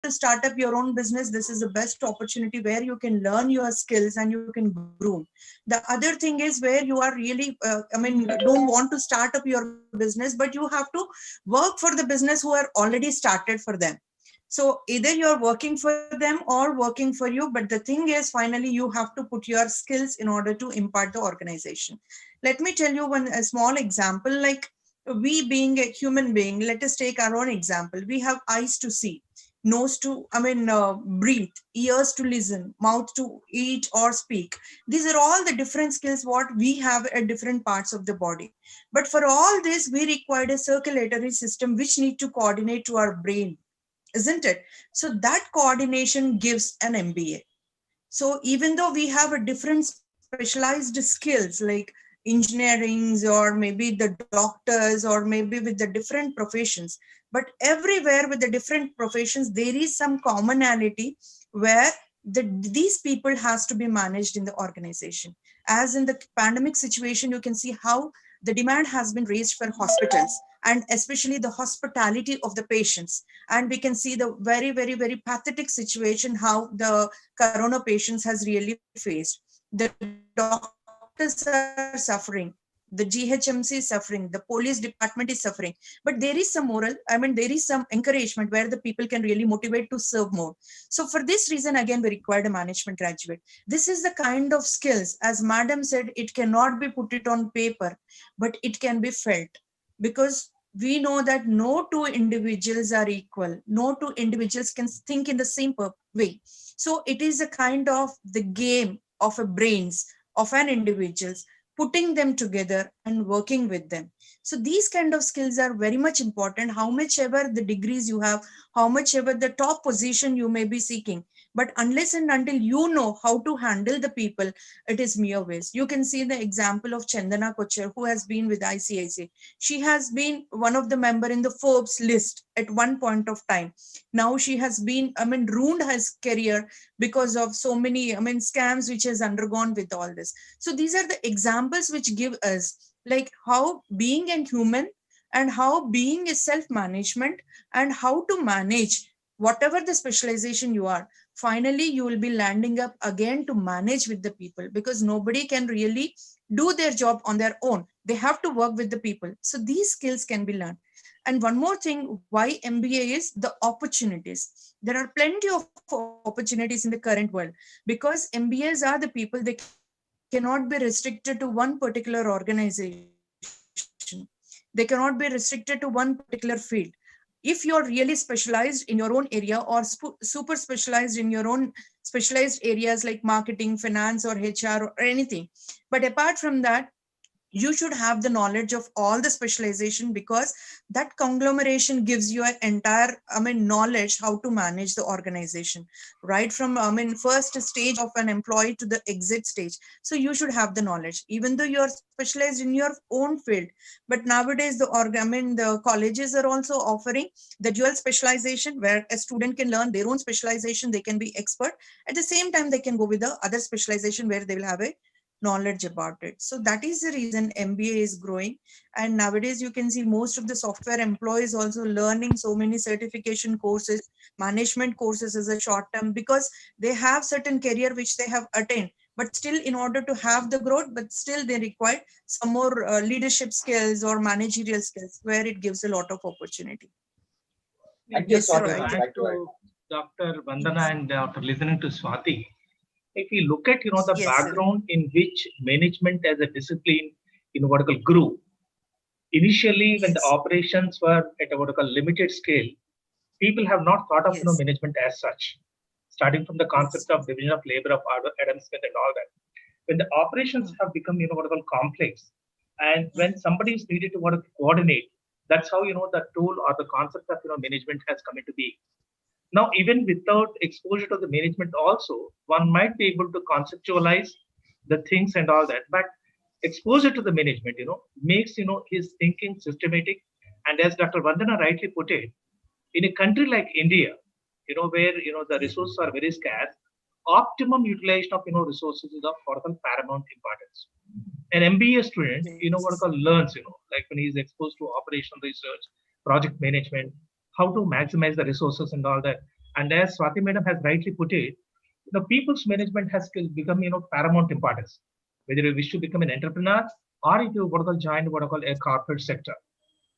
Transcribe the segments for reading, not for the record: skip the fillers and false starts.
to start up your own business, this is the best opportunity where you can learn your skills and you can groom. The other thing is where you are really, don't want to start up your business, but you have to work for the business who are already started for them. So either you're working for them or working for you, but the thing is, finally, you have to put your skills in order to impart the organization. Let me tell you a small example. Like, we being a human being, let us take our own example. We have eyes to see, nose to, breathe, ears to listen, mouth to eat or speak. These are all the different skills what we have at different parts of the body. But for all this, we required a circulatory system which need to coordinate to our brain, isn't it? So that coordination gives an MBA. So even though we have a different specialized skills like engineerings or maybe the doctors or maybe with the different professions, but everywhere with the different professions, there is some commonality where these people has to be managed in the organization. As in the pandemic situation, you can see how the demand has been raised for hospitals and especially the hospitality of the patients. And we can see the very, very, very pathetic situation how the corona patients has really faced. The doctors are suffering. The GHMC is suffering. The police department is suffering. But there is some moral, there is some encouragement where the people can really motivate to serve more. So for this reason, again, we required a management graduate. This is the kind of skills, as Madam said, it cannot be put it on paper, but it can be felt. Because we know that no two individuals are equal. No two individuals can think in the same way. So it is a kind of the game of a brains of an individuals, putting them together and working with them. So these kind of skills are very much important, how much ever the degrees you have, how much ever the top position you may be seeking. But unless and until you know how to handle the people, it is mere waste. You can see the example of Chandana Kochar, who has been with ICICI. She has been one of the member in the Forbes list at one point of time. Now she has been, ruined his career because of so many, scams which has undergone with all this. So these are the examples which give us like how being a human and how being a self-management and how to manage whatever the specialization you are. Finally, you will be landing up again to manage with the people, because nobody can really do their job on their own. They have to work with the people. So these skills can be learned. And one more thing, why MBA is the opportunities. There are plenty of opportunities in the current world, because MBAs are the people, they cannot be restricted to one particular organization. They cannot be restricted to one particular field. If you're really specialized in your own area or super specialized in your own specialized areas like marketing, finance, or HR or anything. But apart from that, you should have the knowledge of all the specialization, because that conglomeration gives you an entire knowledge how to manage the organization right from first stage of an employee to the exit stage. So you should have the knowledge even though you are specialized in your own field. But nowadays the colleges are also offering the dual specialization, where a student can learn their own specialization, they can be expert, at the same time they can go with the other specialization where they will have a knowledge about it. So that is the reason MBA is growing. And nowadays you can see most of the software employees also learning so many certification courses, management courses as a short term, because they have certain career which they have attained, but still in order to have the growth, but still they require some more leadership skills or managerial skills, where it gives a lot of opportunity. Yes, right. Dr. Vandana, and after listening to Swati, if we look at the Yes, background in which management as a discipline in what we call grew, initially when the yes, operations were at a what we call limited scale, people have not thought of yes, management as such, starting from the yes, concept of division of labor of Adam Smith and all that. When the operations have become what we call complex, and when somebody is needed to coordinate, that's how the tool or the concept of management has come into being. Now, even without exposure to the management also, one might be able to conceptualize the things and all that. But exposure to the management, makes, his thinking systematic. And as Dr. Vandana rightly put it, in a country like India, where, the yes, resources are very scarce, optimum utilization of, resources is of paramount importance. An MBA student, yes, learns, like when he is exposed to operational research, project management, how to maximize the resources and all that. And as Swati Madam has rightly put it, the people's management has become, paramount importance. Whether you wish to become an entrepreneur or if you what I call join what I call a corporate sector.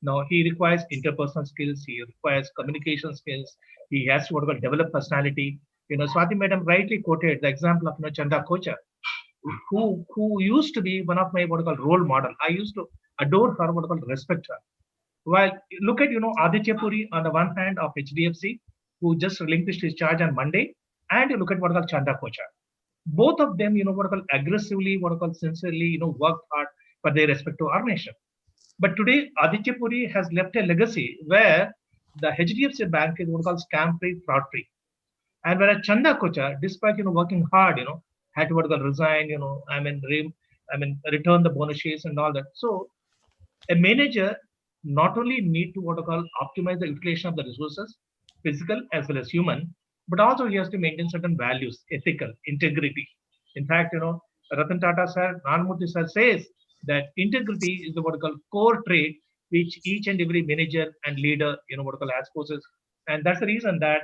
Now he requires interpersonal skills, he requires communication skills, he has to what I call develop personality. Swati Madam rightly quoted the example of Chanda Kochar, who used to be one of my what I call role model. I used to adore her, what I call respect her. Well, look at Aditya Puri on the one hand of HDFC, who just relinquished his charge on Monday, and you look at what I call Chanda Kochar. Both of them, what I call aggressively, what I call sincerely, worked hard for their respective organization. But today, Aditya Puri has left a legacy where the HDFC Bank is what I call scam-free, fraud-free. And whereas Chanda Kochar, despite working hard, had to what I call resign, return the bonuses and all that. So a manager not only need to what I call optimize the utilization of the resources, physical as well as human, but also he has to maintain certain values, ethical, integrity. In fact, Ratan Tata sir, Nanmurthy sir says that integrity is the what I call core trait which each and every manager and leader, what I call as possess. And that's the reason that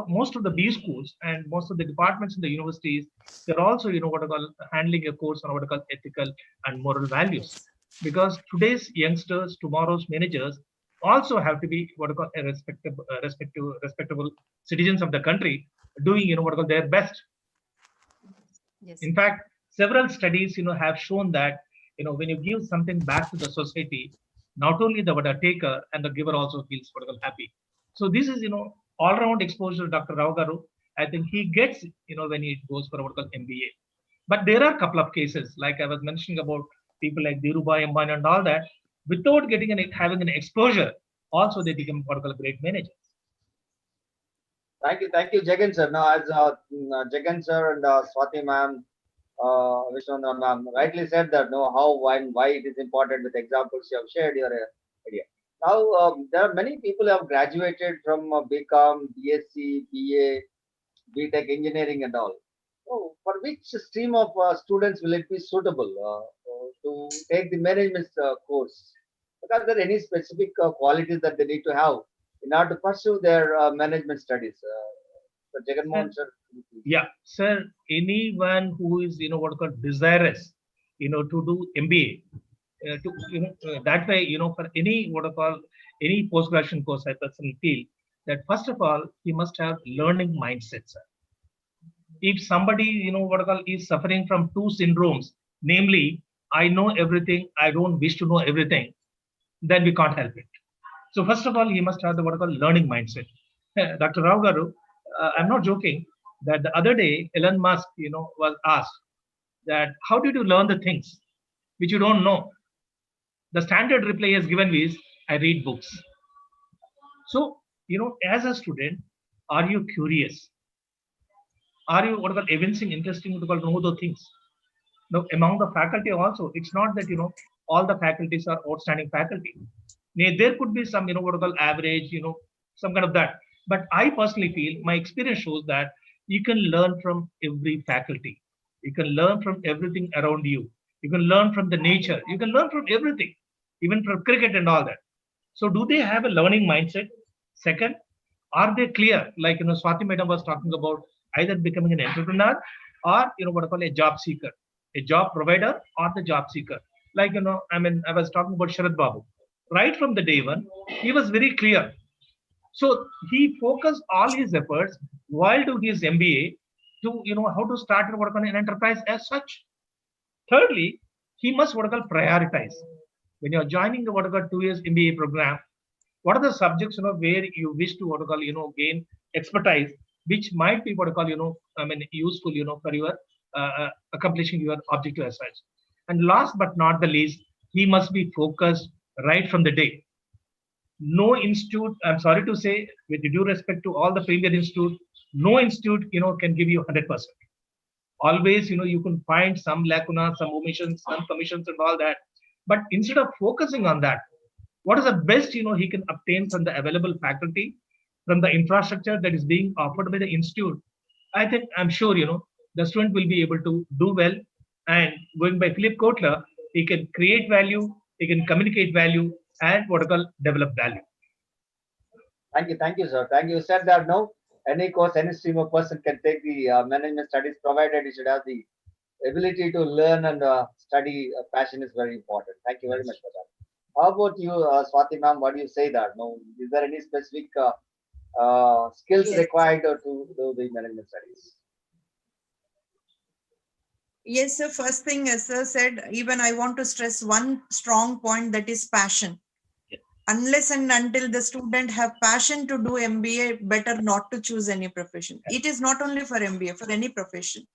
most of the B schools and most of the departments in the universities, they're also, what I call handling a course on what I call ethical and moral values. Yes. Because today's youngsters, tomorrow's managers also have to be what I call a respectable citizens of the country, doing what I call their best. Yes. In fact, several studies have shown that when you give something back to the society, not only the taker and the giver also feels what I call happy. So this is all round exposure. Dr. Rao Garu, I think he gets when he goes for what I call MBA. But there are a couple of cases, like I was mentioning about people like Dhirubhai Ambani and all that, without having an exposure, also they become what I call great managers. Thank you, Jagan sir. Now, as Jagan sir and Swati ma'am, Vishwanath ma'am rightly said that how and why it is important with examples you have shared your idea. Now, there are many people who have graduated from BCom, BSc, BA, BTech engineering and all. So, for which stream of students will it be suitable to take the management course? Are there any specific qualities that they need to have in order to pursue their management studies? So Jaganmohan sir. Yeah, sir. Anyone who is what I call desirous, to do MBA, that way, for any what I call any post graduation course, I personally feel that first of all he must have learning mindset, sir. If somebody what I call is suffering from two syndromes, namely I know everything, I don't wish to know everything, then we can't help it. So first of all, he must have the what I call learning mindset. Dr. Rao Garu, I'm not joking that the other day Elon Musk, was asked that how did you learn the things which you don't know? The standard reply he has given is, I read books. So, as a student, are you curious? Are you what I call evincing interesting to know the things? Now, among the faculty also, it's not that all the faculties are outstanding faculty. There could be some what I call average, some kind of that. But I personally feel my experience shows that you can learn from every faculty. You can learn from everything around you. You can learn from the nature. You can learn from everything, even from cricket and all that. So, do they have a learning mindset? Second, are they clear? Like Swati Madam was talking about either becoming an entrepreneur or what I call a job seeker, a job provider or the job seeker. Like I was talking about Sharad Babu. Right from the day one, he was very clear. So he focused all his efforts while doing his MBA to how to start and work on an enterprise as such. Thirdly, he must what I call prioritize. When you're joining the what I call 2 years MBA program, what are the subjects where you wish to what I call gain expertise, which might be what I call useful for your accomplishing your objective as such. And last but not the least, he must be focused right from the day. No institute, I'm sorry to say, with due respect to all the premier institute, no institute can give you 100%. Always you can find some lacuna, some omissions, some commissions and all that. But instead of focusing on that, what is the best he can obtain from the available faculty, from the infrastructure that is being offered by the institute? I'm sure the student will be able to do well. And going by Philip Kotler, he can create value, he can communicate value, and what I call develop value. Thank you, sir. Thank you. You said that any course, any stream of person can take the management studies, provided you should have the ability to learn and study. Passion is very important. Thank you very much for that. How about you, Swati ma'am? What do you say that? No, is there any specific skills Yes. required to do the management studies? Yes, sir. First thing, as sir said, even I want to stress one strong point, that is passion. Yeah. Unless and until the student have passion to do MBA, better not to choose any profession. It is not only for MBA, for any profession.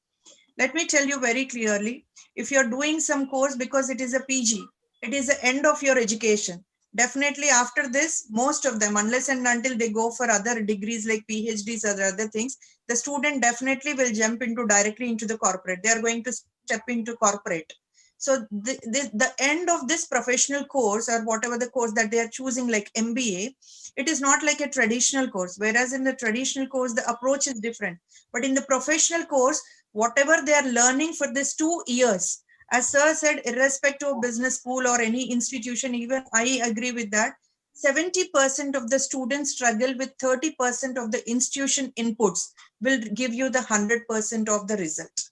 Let me tell you very clearly, if you're doing some course because it is a PG, it is the end of your education. Definitely after this, most of them, unless and until they go for other degrees like PhDs or other things, the student definitely will jump into directly into the corporate. They are going to step into corporate. So the end of this professional course or whatever the course that they are choosing like MBA, it is not like a traditional course. Whereas in the traditional course, the approach is different. But in the professional course, whatever they are learning for this 2 years, as sir said, irrespective of business school or any institution, even I agree with that, 70% of the students struggle with 30% of the institution inputs will give you the 100% of the result.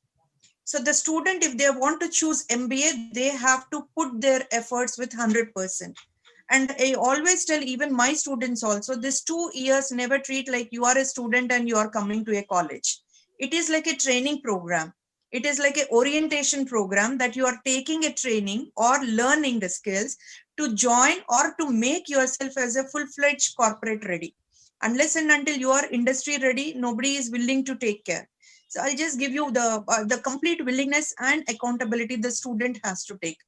So the student, if they want to choose MBA, they have to put their efforts with 100%. And I always tell even my students also, this 2 years never treat like you are a student and you are coming to a college. It is like a training program. It is like an orientation program that you are taking a training or learning the skills to join or to make yourself as a full-fledged corporate ready. Unless and until you are industry ready, nobody is willing to take care. So I'll just give you the complete willingness and accountability the student has to take.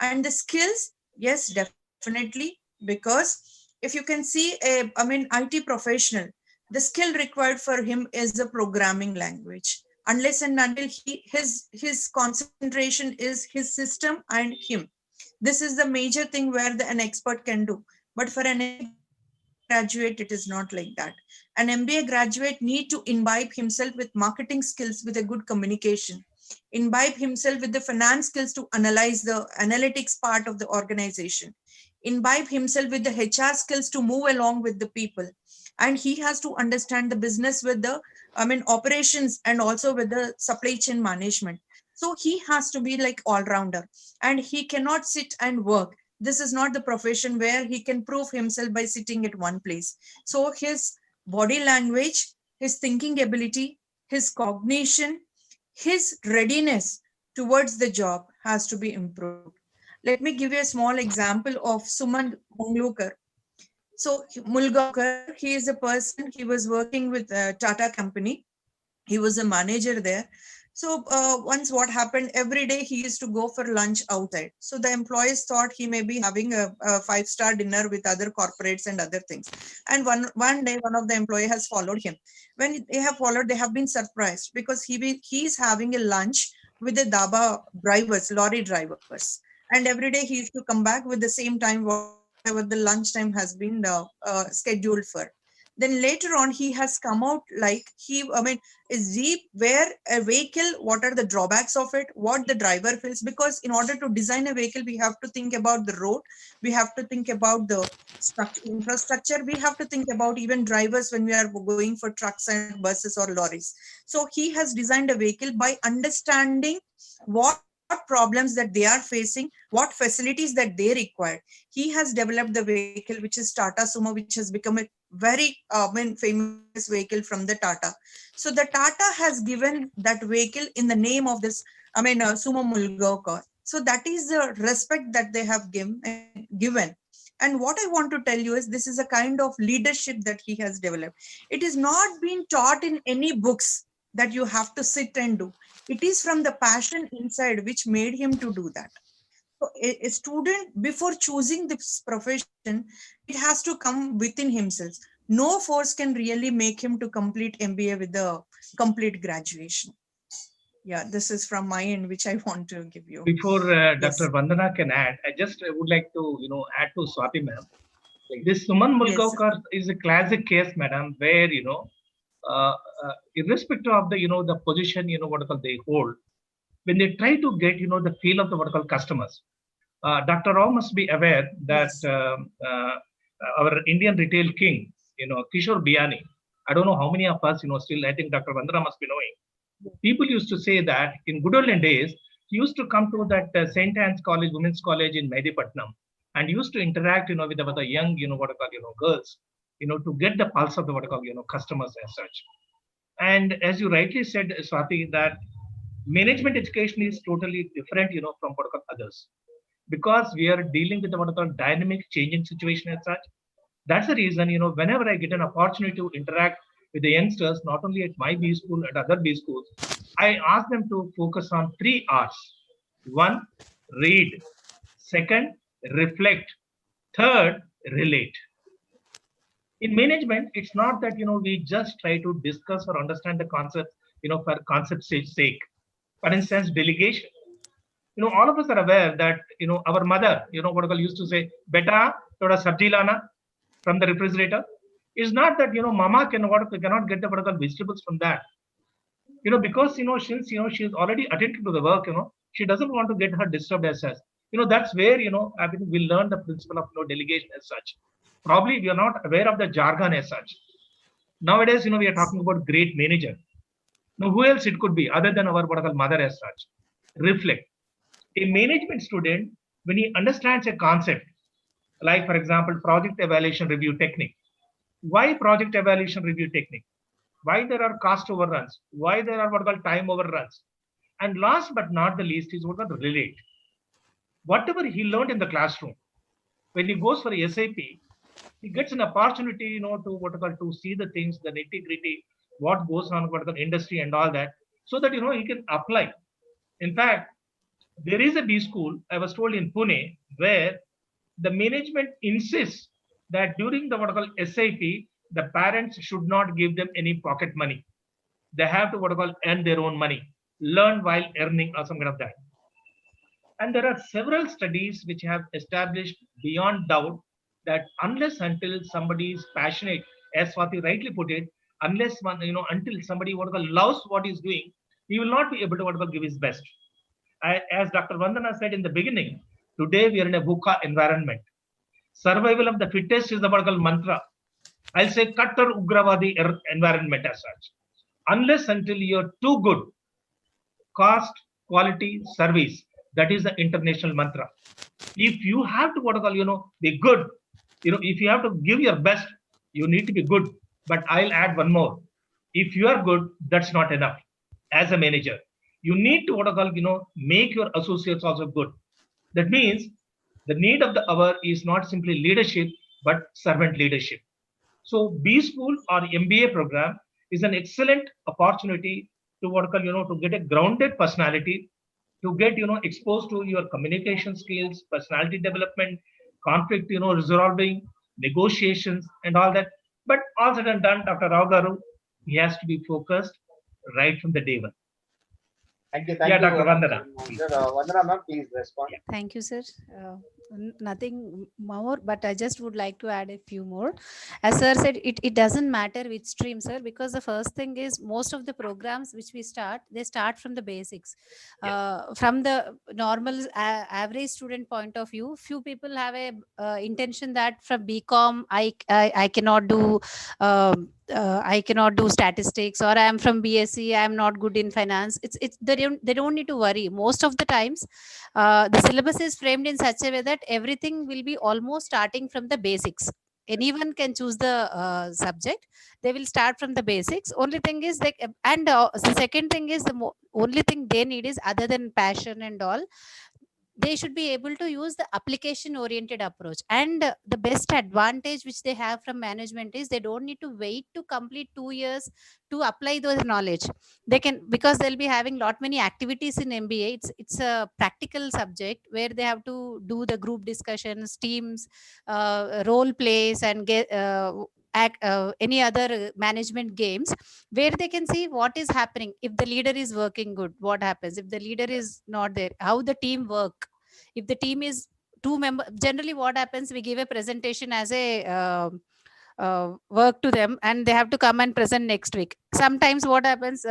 And the skills, yes, definitely, because if you can see IT professional, the skill required for him is the programming language. Unless and until his concentration is his system and him. This is the major thing where an expert can do. But for an MBA graduate, it is not like that. An MBA graduate need to imbibe himself with marketing skills with a good communication, imbibe himself with the finance skills to analyze the analytics part of the organization, imbibe himself with the HR skills to move along with the people. And he has to understand the business with the, operations and also with the supply chain management. So he has to be like all-rounder and he cannot sit and work. This is not the profession where he can prove himself by sitting at one place. So his body language, his thinking ability, his cognition, his readiness towards the job has to be improved. Let me give you a small example of Suman Munglukar. So Mulgaonkar, he is a person, he was working with a Tata company. He was a manager there. So once what happened, every day he used to go for lunch outside. So the employees thought he may be having a five-star dinner with other corporates and other things. And one day, one of the employee has followed him. When they have followed, they have been surprised because he's having a lunch with the daba drivers, lorry drivers. And every day he used to come back with the same time, whatever the lunch time has been scheduled for. Then later on, he has come out like is deep where a vehicle, what are the drawbacks of it, what the driver feels, because in order to design a vehicle, we have to think about the road, we have to think about the infrastructure, we have to think about even drivers when we are going for trucks and buses or lorries. So he has designed a vehicle by understanding what problems that they are facing, what facilities that they require. He has developed the vehicle, which is Tata Sumo, which has become a very famous vehicle from the Tata. So the Tata has given that vehicle in the name of this, Sumo Mulgaonkar. So that is the respect that they have given. And what I want to tell you is this is a kind of leadership that he has developed. It is not being taught in any books that you have to sit and do. It is from the passion inside which made him to do that. So a student, before choosing this profession, it has to come within himself. No force can really make him to complete MBA with the complete graduation. Yeah, this is from my end, which I want to give you. Before Yes. Dr. Vandana can add, I just would like to, add to Swati ma'am. This Suman Yes. Mulgaonkar is a classic case, madam, where, irrespective of the, the position, what they hold, when they try to get, the feel of the what customers, Dr. Rao must be aware that Yes. our Indian retail king, Kishore Biani, I don't know how many of us, still, I think Dr. Vandana must be knowing. People used to say that in good olden days, he used to come to that St. Anne's College, Women's College in Maheepathi, and used to interact, with the young, what I call, girls, to get the pulse of the, what I call, customers as such. And as you rightly said, Swati, that management education is totally different, from what I call others, because we are dealing with what I call dynamic changing situation as such. That's the reason, whenever I get an opportunity to interact with the youngsters, not only at my B school, at other B schools, I ask them to focus on 3 R's. One, read. Second, reflect. Third, relate. In management, it's not that, we just try to discuss or understand the concepts, for concept's sake. For instance, delegation. All of us are aware that, our mother, what I used to say, beta, thoda sabji lana from the refrigerator. It's not that, mama cannot get the what I call vegetables from that. Because, since, she's already attended to the work, she doesn't want to get her disturbed as such. That's where, I mean, we learn the principle of delegation as such. Probably we are not aware of the jargon as such. Nowadays, we are talking about great manager. Now, who else it could be other than our what I call mother as such? Reflect. A management student, when he understands a concept, like for example, project evaluation review technique. Why project evaluation review technique? Why there are cost overruns? Why there are what I call time overruns? And last but not the least is what I call relate. Whatever he learned in the classroom, when he goes for SAP, he gets an opportunity, to what I call to see the things, the nitty-gritty, what goes on, what the industry and all that, so that he can apply. In fact, there is a B school, I was told in Pune, where the management insists that during the what I call SAP, the parents should not give them any pocket money. They have to what I call earn their own money, learn while earning or some kind of that. And there are several studies which have established beyond doubt that unless until somebody is passionate, as Swati rightly put it, unless one, until somebody what I call loves what he's doing, he will not be able to what I call give his best. As Dr. Vandana said in the beginning, today we are in a VUCA environment. Survival of the fittest is the what I call mantra. I'll say Kattar Ugravadi environment as such. Unless until you're too good, cost, quality, service, that is the international mantra. If you have to what I call, be good, if you have to give your best, you need to be good. But I'll add one more. If you are good, that's not enough. As a manager, you need to what I call, make your associates also good. That means the need of the hour is not simply leadership, but servant leadership. So B school or MBA program is an excellent opportunity to what I call, to get a grounded personality, to get, exposed to your communication skills, personality development, conflict, resolving, negotiations and all that. But all said and done, Dr. Rao Garu, he has to be focused right from the day one. Thank you. Yeah, Dr. Vandana. Sir, Vandana ma'am, please respond. Yeah. Thank you, sir. Nothing more, but I just would like to add a few more. As sir said, it doesn't matter which stream, sir, because the first thing is most of the programs which we start, they start from the basics. From the normal average student point of view, few people have a intention that from BCom I cannot do I cannot do statistics, or I am from BSc, I am not good in finance. It's they don't need to worry. Most of the times the syllabus is framed in such a way that everything will be almost starting from the basics. Anyone can choose the subject. They will start from the basics. Only thing is like, and the second thing is only thing they need is, other than passion and all, they should be able to use the application oriented approach. And the best advantage which they have from management is they don't need to wait to complete 2 years to apply those knowledge. They can, because they'll be having lot many activities in MBA. It's a practical subject where they have to do the group discussions, teams, role plays, and get any other management games, where they can see what is happening. If the leader is working good, what happens? If the leader is not there, how the team work? If the team is two member, generally what happens, we give a presentation as a work to them, and they have to come and present next week. Sometimes what happens,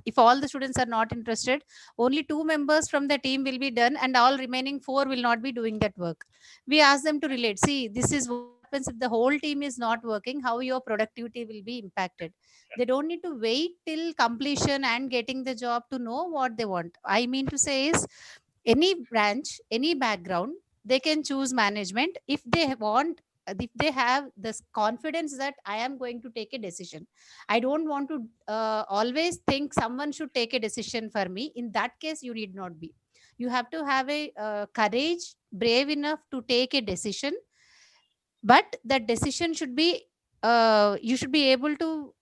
if all the students are not interested, only 2 members from the team will be done, and all remaining 4 will not be doing that work. We ask them to relate. See, this is what happens if the whole team is not working, how your productivity will be impacted. They don't need to wait till completion and getting the job to know what they want. I mean to say is, any branch, any background, they can choose management if they want, if they have this confidence that I am going to take a decision. I don't want to always think someone should take a decision for me. In that case, you need not be. You have to have a courage, brave enough to take a decision, but that decision should be, you should be able to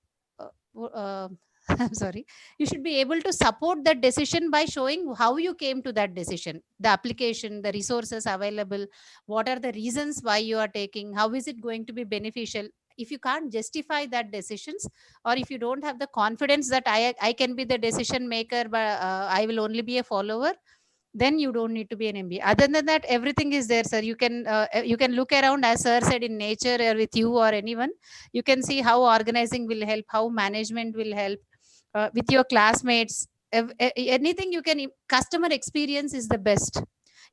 I'm sorry, you should be able to support that decision by showing how you came to that decision, the application, the resources available, what are the reasons why you are taking, how is it going to be beneficial. If you can't justify that decisions, or if you don't have the confidence that I can be the decision maker, but I will only be a follower, then you don't need to be an MBA. Other than that, everything is there, sir. You can look around, as sir said, in nature or with you or anyone. You can see how organizing will help, how management will help, with your classmates. Anything you can. Customer experience is the best.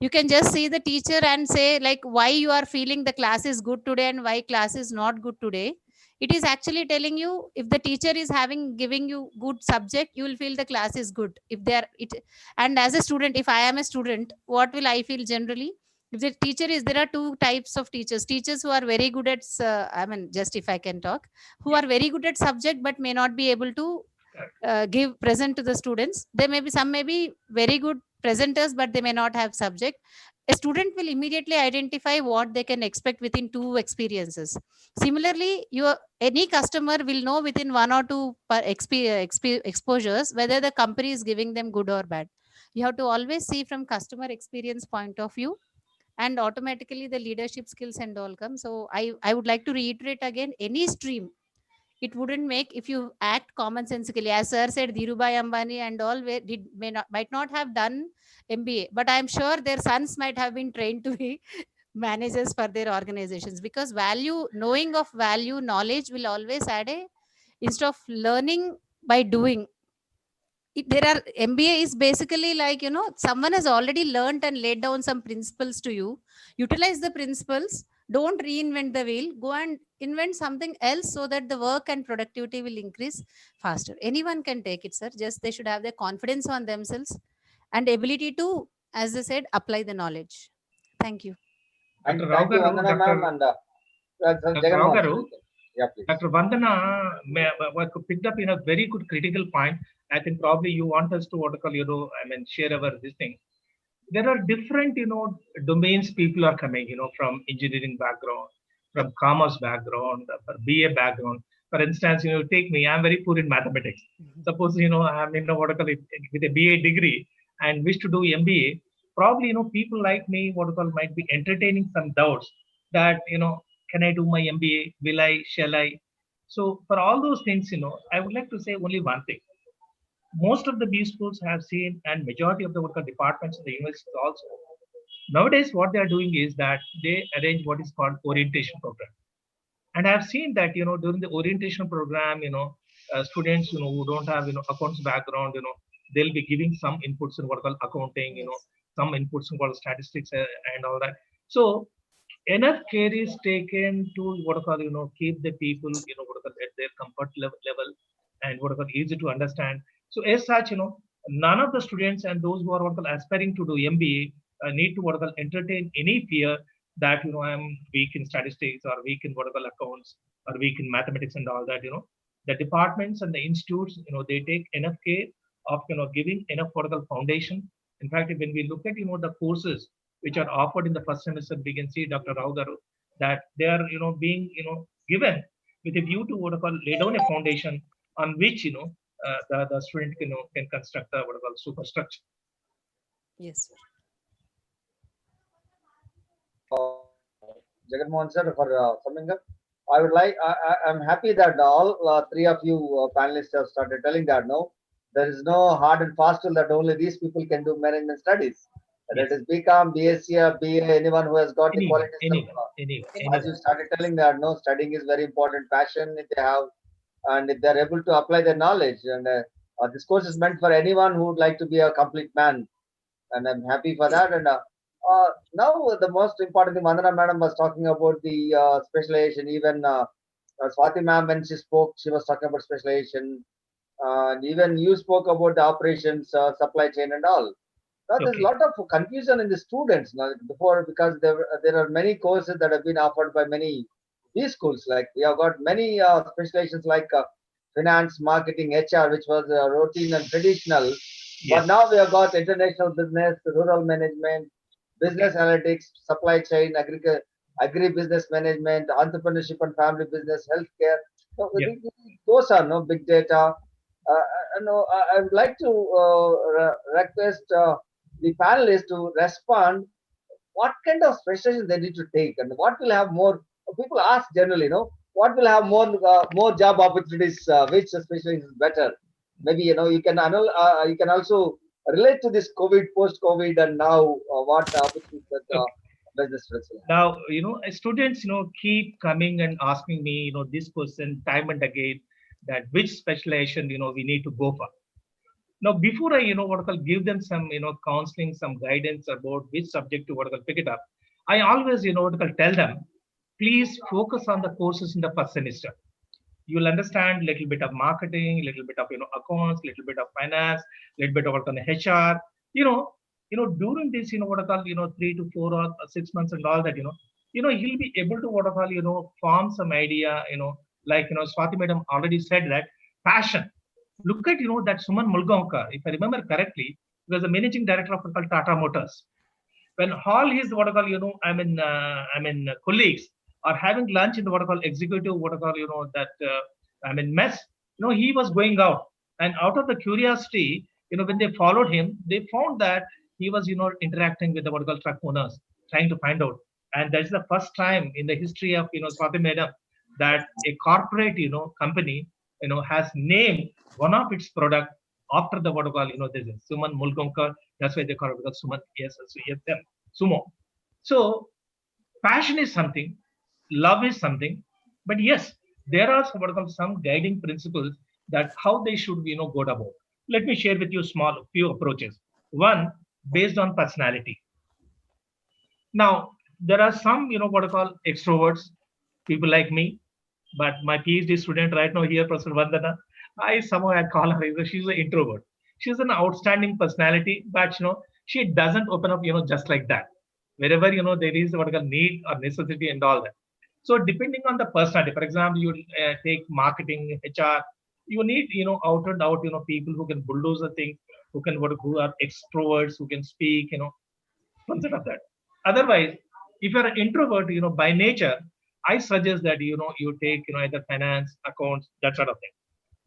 You can just see the teacher and say like why you are feeling the class is good today and why class is not good today. It is actually telling you, if the teacher is having giving you good subject, you will feel the class is good. If they are it, and as a student, if I am a student, what will I feel generally? If the teacher is, there are two types of teachers who are very good at I mean, just if I can talk, who Yeah, are very good at subject but may not be able to correct. give present to the students. There may be some, may be very good presenters, but they may not have subject. A student will immediately identify what they can expect within two experiences. Similarly, your any customer will know within one or two exposures whether the company is giving them good or bad. You have to always see from customer experience point of view, and automatically the leadership skills and all come. So I would like to reiterate again, any stream, it wouldn't make if you act commonsensically. As sir said, Dhirubhai Ambani and all might not have done MBA, but I'm sure their sons might have been trained to be managers for their organizations, because value, knowing of value, knowledge will always add a, instead of learning by doing. There are, MBA is basically like, someone has already learned and laid down some principles to you. Utilize the principles. Don't reinvent the wheel. Go and invent something else so that the work and productivity will increase faster. Anyone can take it, sir. Just they should have the confidence on themselves and ability to, as I said, apply the knowledge. Thank you. Dr. Rao Thank you, Garu, Vandana ma'am, and Dr. Jagan Rao Mohan. Garu, Yeah, please. Dr. Vandana picked up in a very good critical point. I think probably you want us to what you call, I mean, share our this thing. There are different, domains people are coming, from engineering background, from commerce background, for BA background. For instance, take me, I'm very poor in mathematics. Suppose, I'm, what you call it, with a BA degree and wish to do MBA, probably, people like me, what you call, might be entertaining some doubts that, can I do my MBA? Will I? Shall I? So for all those things, I would like to say only one thing. Most of the B schools have seen, and majority of the worker departments in the universities also. Nowadays, what they are doing is that they arrange what is called orientation program. And I've seen that, during the orientation program, students, who don't have, accounts background, they'll be giving some inputs in what called accounting, Yes. some inputs in what statistics and all that. So enough care is taken to what I call, keep the people, what I call, at their comfort level and what I call easy to understand. So as such, none of the students and those who are what I call aspiring to do MBA need to what I call entertain any fear that, I'm weak in statistics or weak in what I call accounts or weak in mathematics and all that, the departments and the institutes, they take enough care of, giving enough what I call foundation. In fact, when we look at, the courses which are offered in the first semester, we can see, Dr. Rao Garu, that they are, being, given with a view to what I call lay down a foundation on which, the student can, can construct the what I call superstructure. Yes, sir. Jagan Mohan sir, for summing up. I would like, I'm happy that all three of you panelists have started telling that no, there is no hard and fast rule that only these people can do management studies. Whether Yes. it is BCom, BSc, or BA, anyone who has got the Anyone, qualities anyone, of, as you anyone. started telling that no, studying is very important passion if they have, and if they're able to apply their knowledge. And this course is meant for anyone who would like to be a complete man, and I'm happy for that. And now the most important thing, Vandana madam was talking about the specialization, even Swati ma'am, when she spoke, she was talking about specialization. And even you spoke about the operations, supply chain, and all. Now, there's a Okay. lot of confusion in the students now before, because there are many courses that have been offered by many these schools. Like we have got many specializations like finance, marketing, HR, which was routine and traditional. But Yes. now we have got international business, rural management, Okay. business analytics, supply chain, agri-business management, entrepreneurship and family business, healthcare. So Yeah. those are no big data. No, I would like to request the panelists to respond what kind of specialization they need to take and what will have more. People ask generally, what will have more job opportunities, which specialization is better. Maybe you can also relate to this COVID, post COVID, and now what opportunities that Okay. business specialization. Now, students, keep coming and asking me, this question time and again, that which specialization, we need to go for. Now, before I, what I call give them some, counseling, some guidance about which subject to what I call pick it up, I always, what I call tell them, please focus on the courses in the first semester. You will understand little bit of marketing, little bit of accounts, little bit of finance, little bit of what on HR. You know, during this, what I call 3 to 4 or 6 months and all that, he'll be able to what I call form some idea. Like Swati madam already said that passion. Look at that Suman Mulgaonkar, if I remember correctly, he was the managing director of what called Tata Motors. When all his what I call colleagues are having lunch in the what I call executive what I call that mess, he was going out, and out of the curiosity, when they followed him, they found that he was interacting with the what I call truck owners, trying to find out. And that's the first time in the history of Swati Madam that a corporate company has named one of its product after the what I call this is Suman Mulgaonkar. That's why they call it because Suman, yes, yes, them, Sumo. So passion is something, love is something, but yes, there are what I call some guiding principles that how they should go about. Let me share with you small few approaches. One, based on personality. Now there are some what I call extroverts, people like me, but my PhD student right now here, Professor Vandana, I somehow I call her, she's an introvert. She's an outstanding personality, but she doesn't open up, just like that. Wherever there is what I call need or necessity and all that. So depending on the personality, for example, you take marketing, HR, you need out and out people who can bulldoze the thing, who are extroverts, who can speak, concept of that. Otherwise, if you're an introvert, by nature, I suggest that you take either finance, accounts, that sort of thing.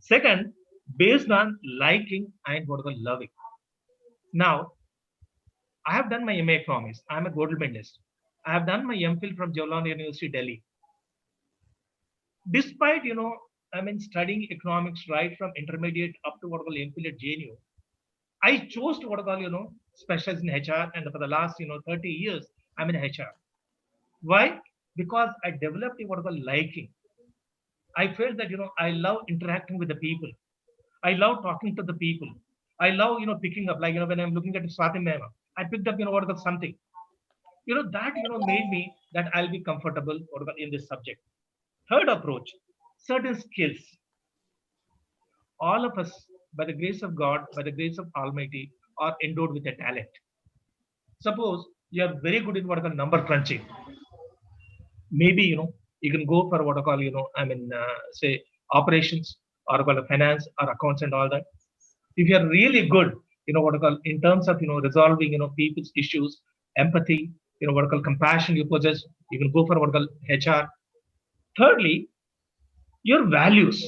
Second, based on liking and what are loving. Now, I have done my MA Economics. I'm a gold medalist. I have done my MPhil from Jawaharlal University, Delhi. Despite studying economics right from intermediate up to what I call MPhil at JNU, I chose to what I call specialize in HR, and for the last 30 years I'm in HR. Why? Because I developed what I call liking. I felt that I love interacting with the people. I love talking to the people. I love picking up, like when I'm looking at Swati Mema, I picked up what I call something. That made me that I'll be comfortable in this subject. Third approach, certain skills. All of us, by the grace of God, by the grace of Almighty, are endowed with a talent. Suppose you are very good in what I call number crunching. Maybe you can go for what I call say operations or call finance or accounts and all that. If you are really good, what I call in terms of resolving people's issues, empathy, what I call compassion you possess, you can go for what I call HR. Thirdly, your values.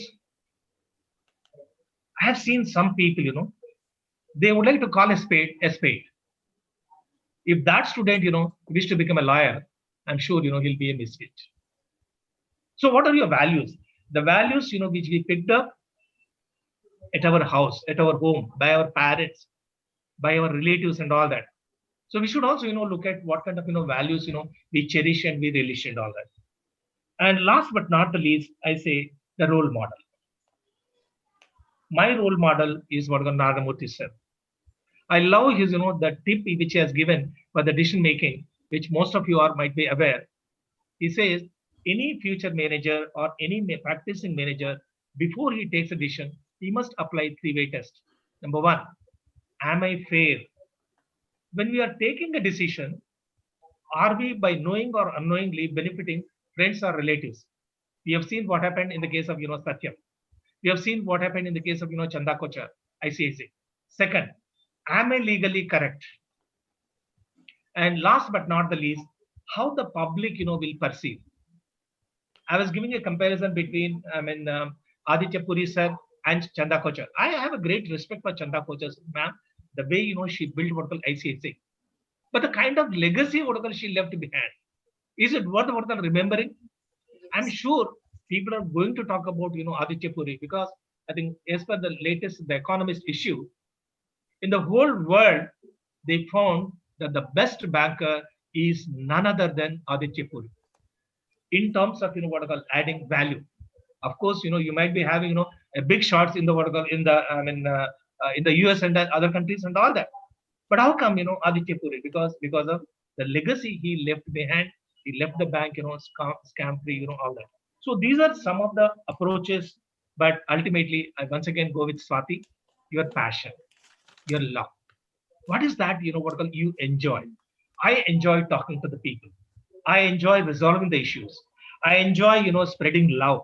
I have seen some people, they would like to call a spade a spade. If that student, wish to become a lawyer, I'm sure, he'll be a misfit. So what are your values? The values, which we picked up at our house, at our home, by our parents, by our relatives and all that. So we should also, look at what kind of, values, we cherish and we relish and all that. And last but not the least, I say the role model. My role model is what Nagamurthy sir. I love his, the tip which he has given for the decision making, which most of you are might be aware. He says, Any future manager or any practicing manager, before he takes a decision, he must apply three-way test. Number one, am I fair? When we are taking a decision, are we by knowing or unknowingly benefiting friends or relatives? We have seen what happened in the case of Satyam. We have seen what happened in the case of Chanda Kochar, ICIC. Second, am I legally correct? And last but not the least, how the public will perceive. I was giving a comparison between Aditya Puri sir and Chanda Kochar. I have a great respect for Chanda Kochar, ma'am. The way she built what called ICIC, but the kind of legacy what she left behind, is it worth remembering? I'm sure people are going to talk about Aditya Puri, because I think as per the latest The Economist issue, in the whole world they found that the best banker is none other than Aditya Puri in terms of what I call adding value. Of course, you might be having a big shots in the what I call in the US and the other countries and all that. But how come Aditya Puri? Because of the legacy he left behind. He left the bank scam free, all that. So these are some of the approaches. But ultimately, I once again go with Swati. Your passion, your love. What is that? What you enjoy? I enjoy talking to the people. I enjoy resolving the issues. I enjoy spreading love,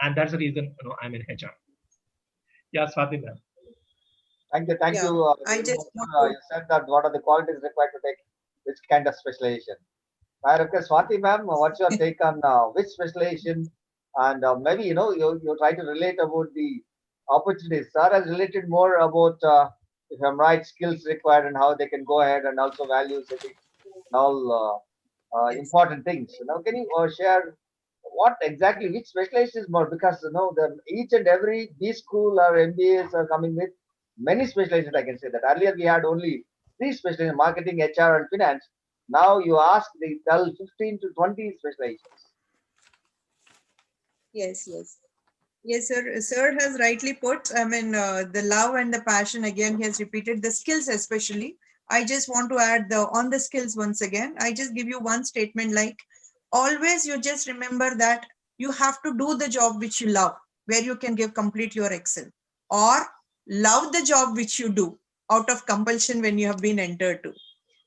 and that's the reason I'm in HR. Yeah, Swati ma'am. Thank you. Thank Yeah, you. I Very just much. want You said that what are the qualities required to take which kind of specialization. Okay, Swati ma'am, what's your take on which specialization? And maybe you try to relate about the opportunities. Sir has related more about, if I'm right, skills required and how they can go ahead, and also values, ethics, and all yes. important things. Can you share what exactly which specialization is more? Because the each and every B school or MBAs are coming with many specializations. I can say that earlier we had only three specializations: marketing, HR, and finance. Now you ask, they tell 15 to 20 specializations. Yes, yes. Yes, sir. Sir has rightly put. I mean, the love and the passion. Again, he has repeated the skills, especially. I just want to add the on the skills once again. I just give you one statement like, always you just remember that you have to do the job which you love, where you can give complete your excel, or love the job which you do out of compulsion when you have been entered to.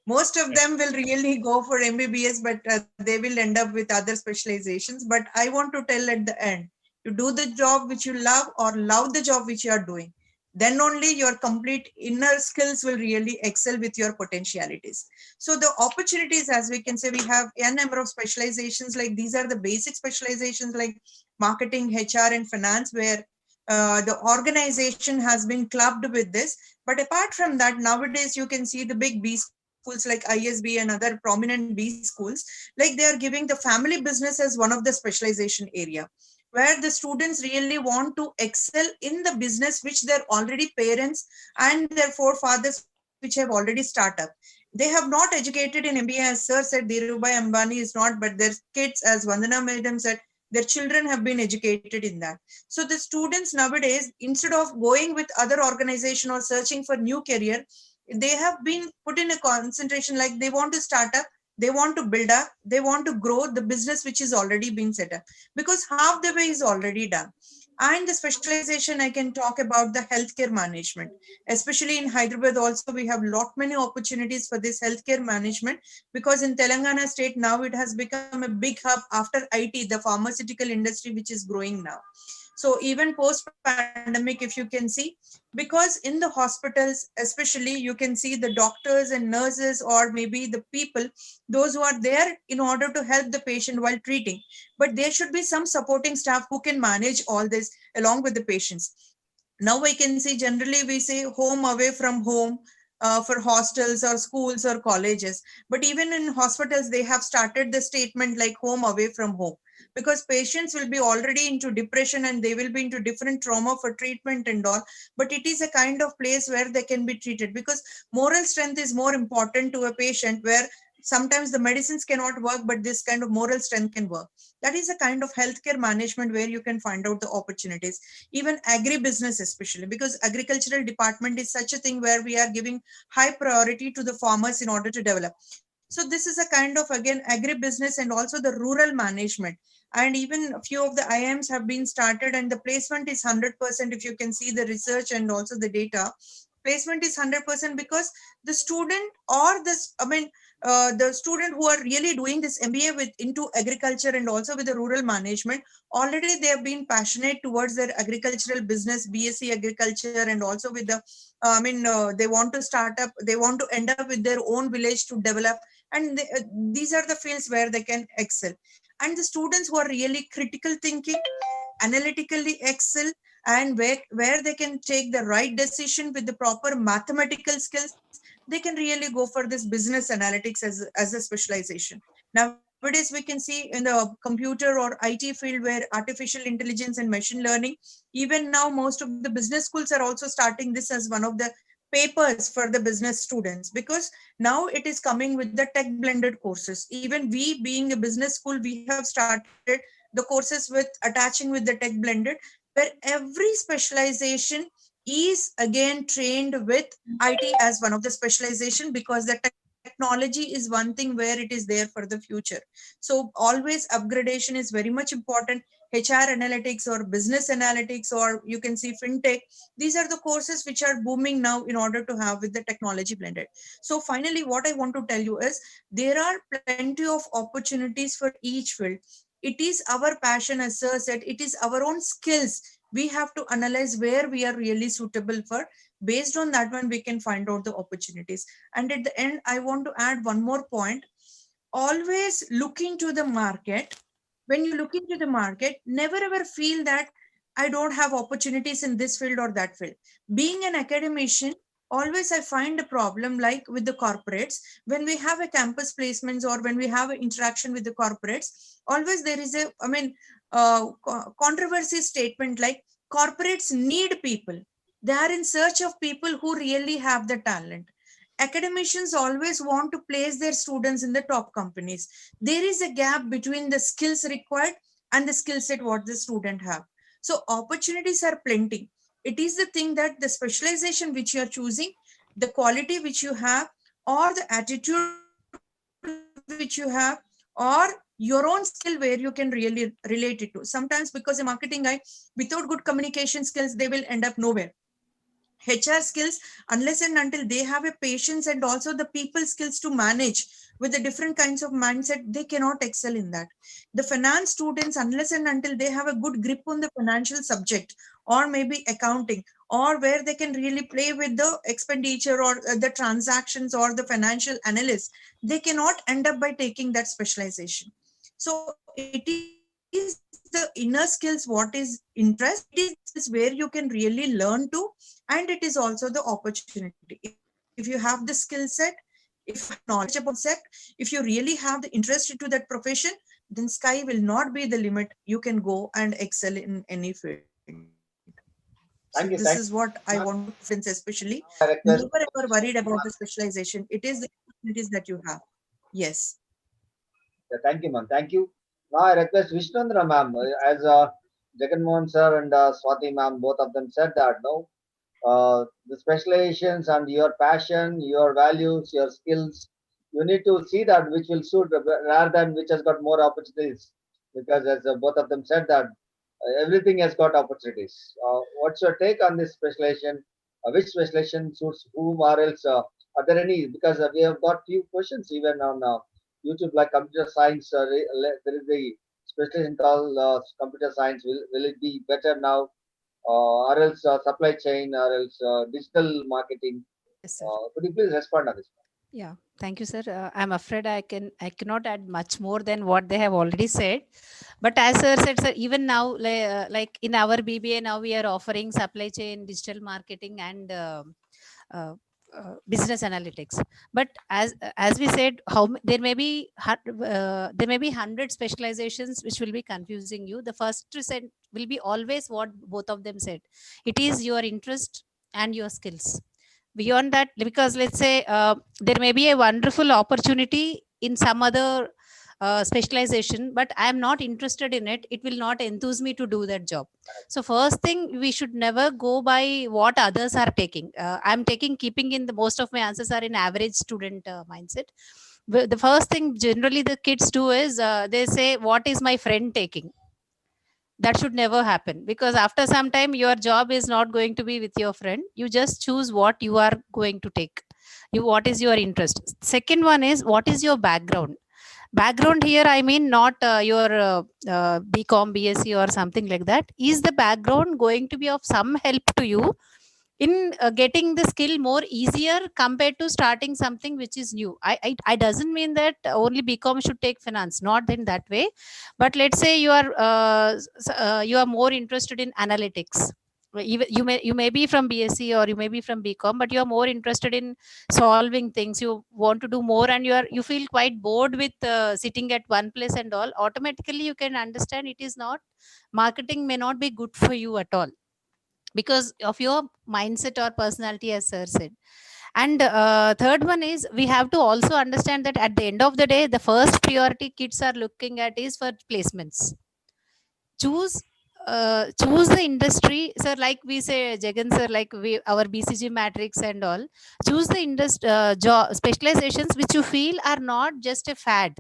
Most of them will really go for MBBS, but they will end up with other specializations. But I want to tell at the end, you do the job which you love or love the job which you are doing. Then only your complete inner skills will really excel with your potentialities. So the opportunities, as we can say, we have a number of specializations. Like these are the basic specializations like marketing, HR, and finance, where the organization has been clubbed with this. But apart from that, nowadays you can see the big B schools like ISB and other prominent B schools, like they are giving the family business as one of the specialization area, where the students really want to excel in the business which their already parents and their forefathers which have already started up. They have not educated in MBA, as sir said, Dhirubhai Ambani is not, but their kids, as Vandana madam said, their children have been educated in that. So the students nowadays, instead of going with other organization or searching for new career, they have been put in a concentration like they want to start up, they want to build up, they want to grow the business which is already been set up, because half the way is already done. And the specialization, I can talk about the healthcare management, especially in Hyderabad. Also we have lot many opportunities for this healthcare management, because in Telangana state now it has become a big hub after IT, the pharmaceutical industry which is growing now. So even post pandemic, if you can see, because in the hospitals especially, you can see the doctors and nurses or maybe the people, those who are there in order to help the patient while treating, but there should be some supporting staff who can manage all this along with the patients. Now I can see generally we say home away from home, for hostels or schools or colleges, but even in hospitals they have started the statement like home away from home, because patients will be already into depression and they will be into different trauma for treatment and all. But it is a kind of place where they can be treated, because moral strength is more important to a patient, where sometimes the medicines cannot work but this kind of moral strength can work. That is a kind of healthcare management where you can find out the opportunities. Even agribusiness, especially because agricultural department is such a thing where we are giving high priority to the farmers in order to develop. So this is a kind of, again, agribusiness and also the rural management. And even a few of the IIMs have been started, and the placement is 100%. If you can see the research and also the data, placement is 100% because the student or this, the student who are really doing this MBA with into agriculture and also with the rural management, already they have been passionate towards their agricultural business, BSc agriculture, and also with the, they want to start up, they want to end up with their own village to develop, and these are the fields where they can excel. And the students who are really critical thinking, analytically excel, and where they can take the right decision with the proper mathematical skills, they can really go for this business analytics as a specialization. Nowadays we can see in the computer or IT field where artificial intelligence and machine learning, even now most of the business schools are also starting this as one of the papers for the business students, because now it is coming with the tech blended courses. Even we being a business school, we have started the courses with attaching with the tech blended, where every specialization is again trained with IT as one of the specialization, because the technology is one thing where it is there for the future. So always upgradation is very much important. HR analytics or business analytics, or you can see fintech, these are the courses which are booming now in order to have with the technology blended. So finally what I want to tell you is there are plenty of opportunities for each field. It is our passion, as sir said, it is our own skills. We have to analyze where we are really suitable for. Based on that one we can find out the opportunities. And at the end I want to add one more point. Always looking to the market. When you look into the market, never ever feel that I don't have opportunities in this field or that field. Being an academician, always I find a problem like with the corporates. When we have a campus placements or when we have an interaction with the corporates, always there is a, controversy statement like corporates need people. They are in search of people who really have the talent. Academicians always want to place their students in the top companies. There is a gap between the skills required and the skill set what the student have. So opportunities are plenty. It is the thing that the specialization which you are choosing, the quality which you have, or the attitude which you have, or your own skill where you can really relate it to. Sometimes because a marketing guy, without good communication skills, they will end up nowhere. HR skills, unless and until they have a patience and also the people skills to manage with the different kinds of mindset, they cannot excel in that. The finance students, unless and until they have a good grip on the financial subject, or maybe accounting, or where they can really play with the expenditure or the transactions or the financial analyst, they cannot end up by taking that specialization. So it is the inner skills what is interest, it is the skills where you can really learn to, and it is also the opportunity. If you have the skill set, if you have the knowledge about the concept, if you really have the interest into that profession, then sky will not be the limit. You can go and excel in any field. So this is what I want to Thank you. friends especially. Never Now I ever worried request, about the specialization. It is the opportunities that you have. Yes. yeah, thank you, ma'am. Thank you. Now I request Vishnundra, ma'am, as Jagan Mohan sir and Swati ma'am, both of them said that, no, the specializations and your passion, your values, your skills, you need to see that which will suit rather than which has got more opportunities. Because as both of them said that everything has got opportunities. What's your take on this specialization? Which specialization suits whom, or else are there any? Because we have got few questions even on YouTube, like computer science. There is a specialization called computer science. Will it be better now, or else supply chain, or else digital marketing? Yes, sir. Could you please respond on this? Yeah, thank you, sir. I'm afraid I cannot add much more than what they have already said. But as sir said, sir, even now, like in our BBA, now we are offering supply chain, digital marketing, and uh, business analytics. But as we said, there may be there may be 100 specializations which will be confusing you. The first percent will be always what both of them said. It is your interest and your skills. Beyond that, because let's say there may be a wonderful opportunity in some other specialization, but I am not interested in it, it will not enthuse me to do that job. So first thing, we should never go by what others are taking. I'm taking, keeping in the most of my answers are in average student mindset. The first thing generally the kids do is they say, what is my friend taking? That should never happen, because after some time your job is not going to be with your friend. You just choose what you are going to take. What is your interest? Second one is, what is your background? Background here, I mean, not your BCom, BSc or something like that. Is the background going to be of some help to you in getting the skill more easier compared to starting something which is new? I doesn't mean that only BCom should take finance, not in that way. But let's say you are more interested in analytics. Even you may be from BSc or you may be from BCom, but you are more interested in solving things. You want to do more, and you feel quite bored with sitting at one place and all. Automatically you can understand it is not, marketing may not be good for you at all, because of your mindset or personality, as sir said. And third one is, we have to also understand that at the end of the day, the first priority kids are looking at is for placements. Choose the industry, sir, like we say, Jagan sir, like our BCG matrix and all. Choose the industry job specializations which you feel are not just a fad,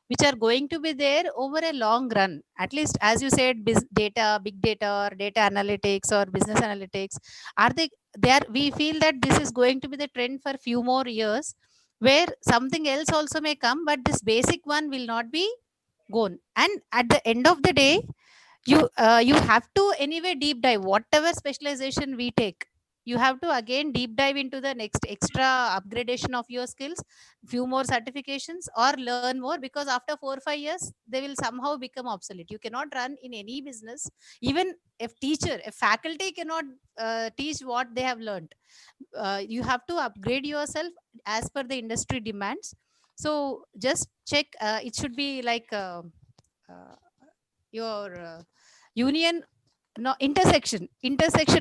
which are going to be there over a long run. At least, as you said, data, big data, or data analytics, or business analytics, are they are, we feel that this is going to be the trend for few more years, where something else also may come, but this basic one will not be gone. And at the end of the day, you have to anyway deep dive whatever specialization we take. You have to again deep dive into the next extra upgradation of your skills, few more certifications, or learn more, because after 4 or 5 years they will somehow become obsolete. You cannot run in any business. Even if teacher, a faculty cannot teach what they have learned. You have to upgrade yourself as per the industry demands. So just check, it should be like uh, your union, no, intersection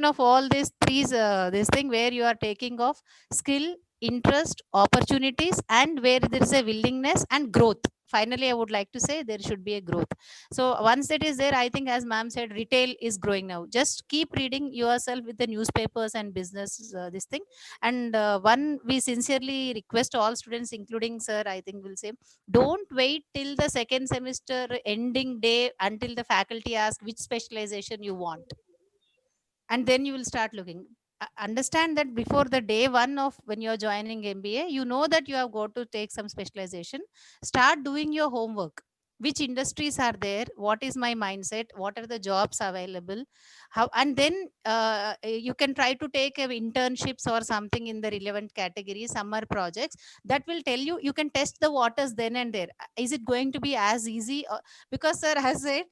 of all these three, this thing, where you are taking off skill, interest, opportunities, and where there is a willingness and growth. Finally, I would like to say there should be a growth. So once that is there, I think, as ma'am said, retail is growing now. Just keep reading yourself with the newspapers and business, this thing. And one, we sincerely request all students, including sir, I think will say, don't wait till the second semester ending day until the faculty ask which specialization you want, and then you will start looking. Understand that before the day one of when you're joining MBA, you know that you have got to take some specialization. Start doing your homework. Which industries are there? What is my mindset? What are the jobs available? How? And then you can try to take internships or something in the relevant category, summer projects. That will tell you. You can test the waters then and there. Is it going to be as easy? Because sir has said,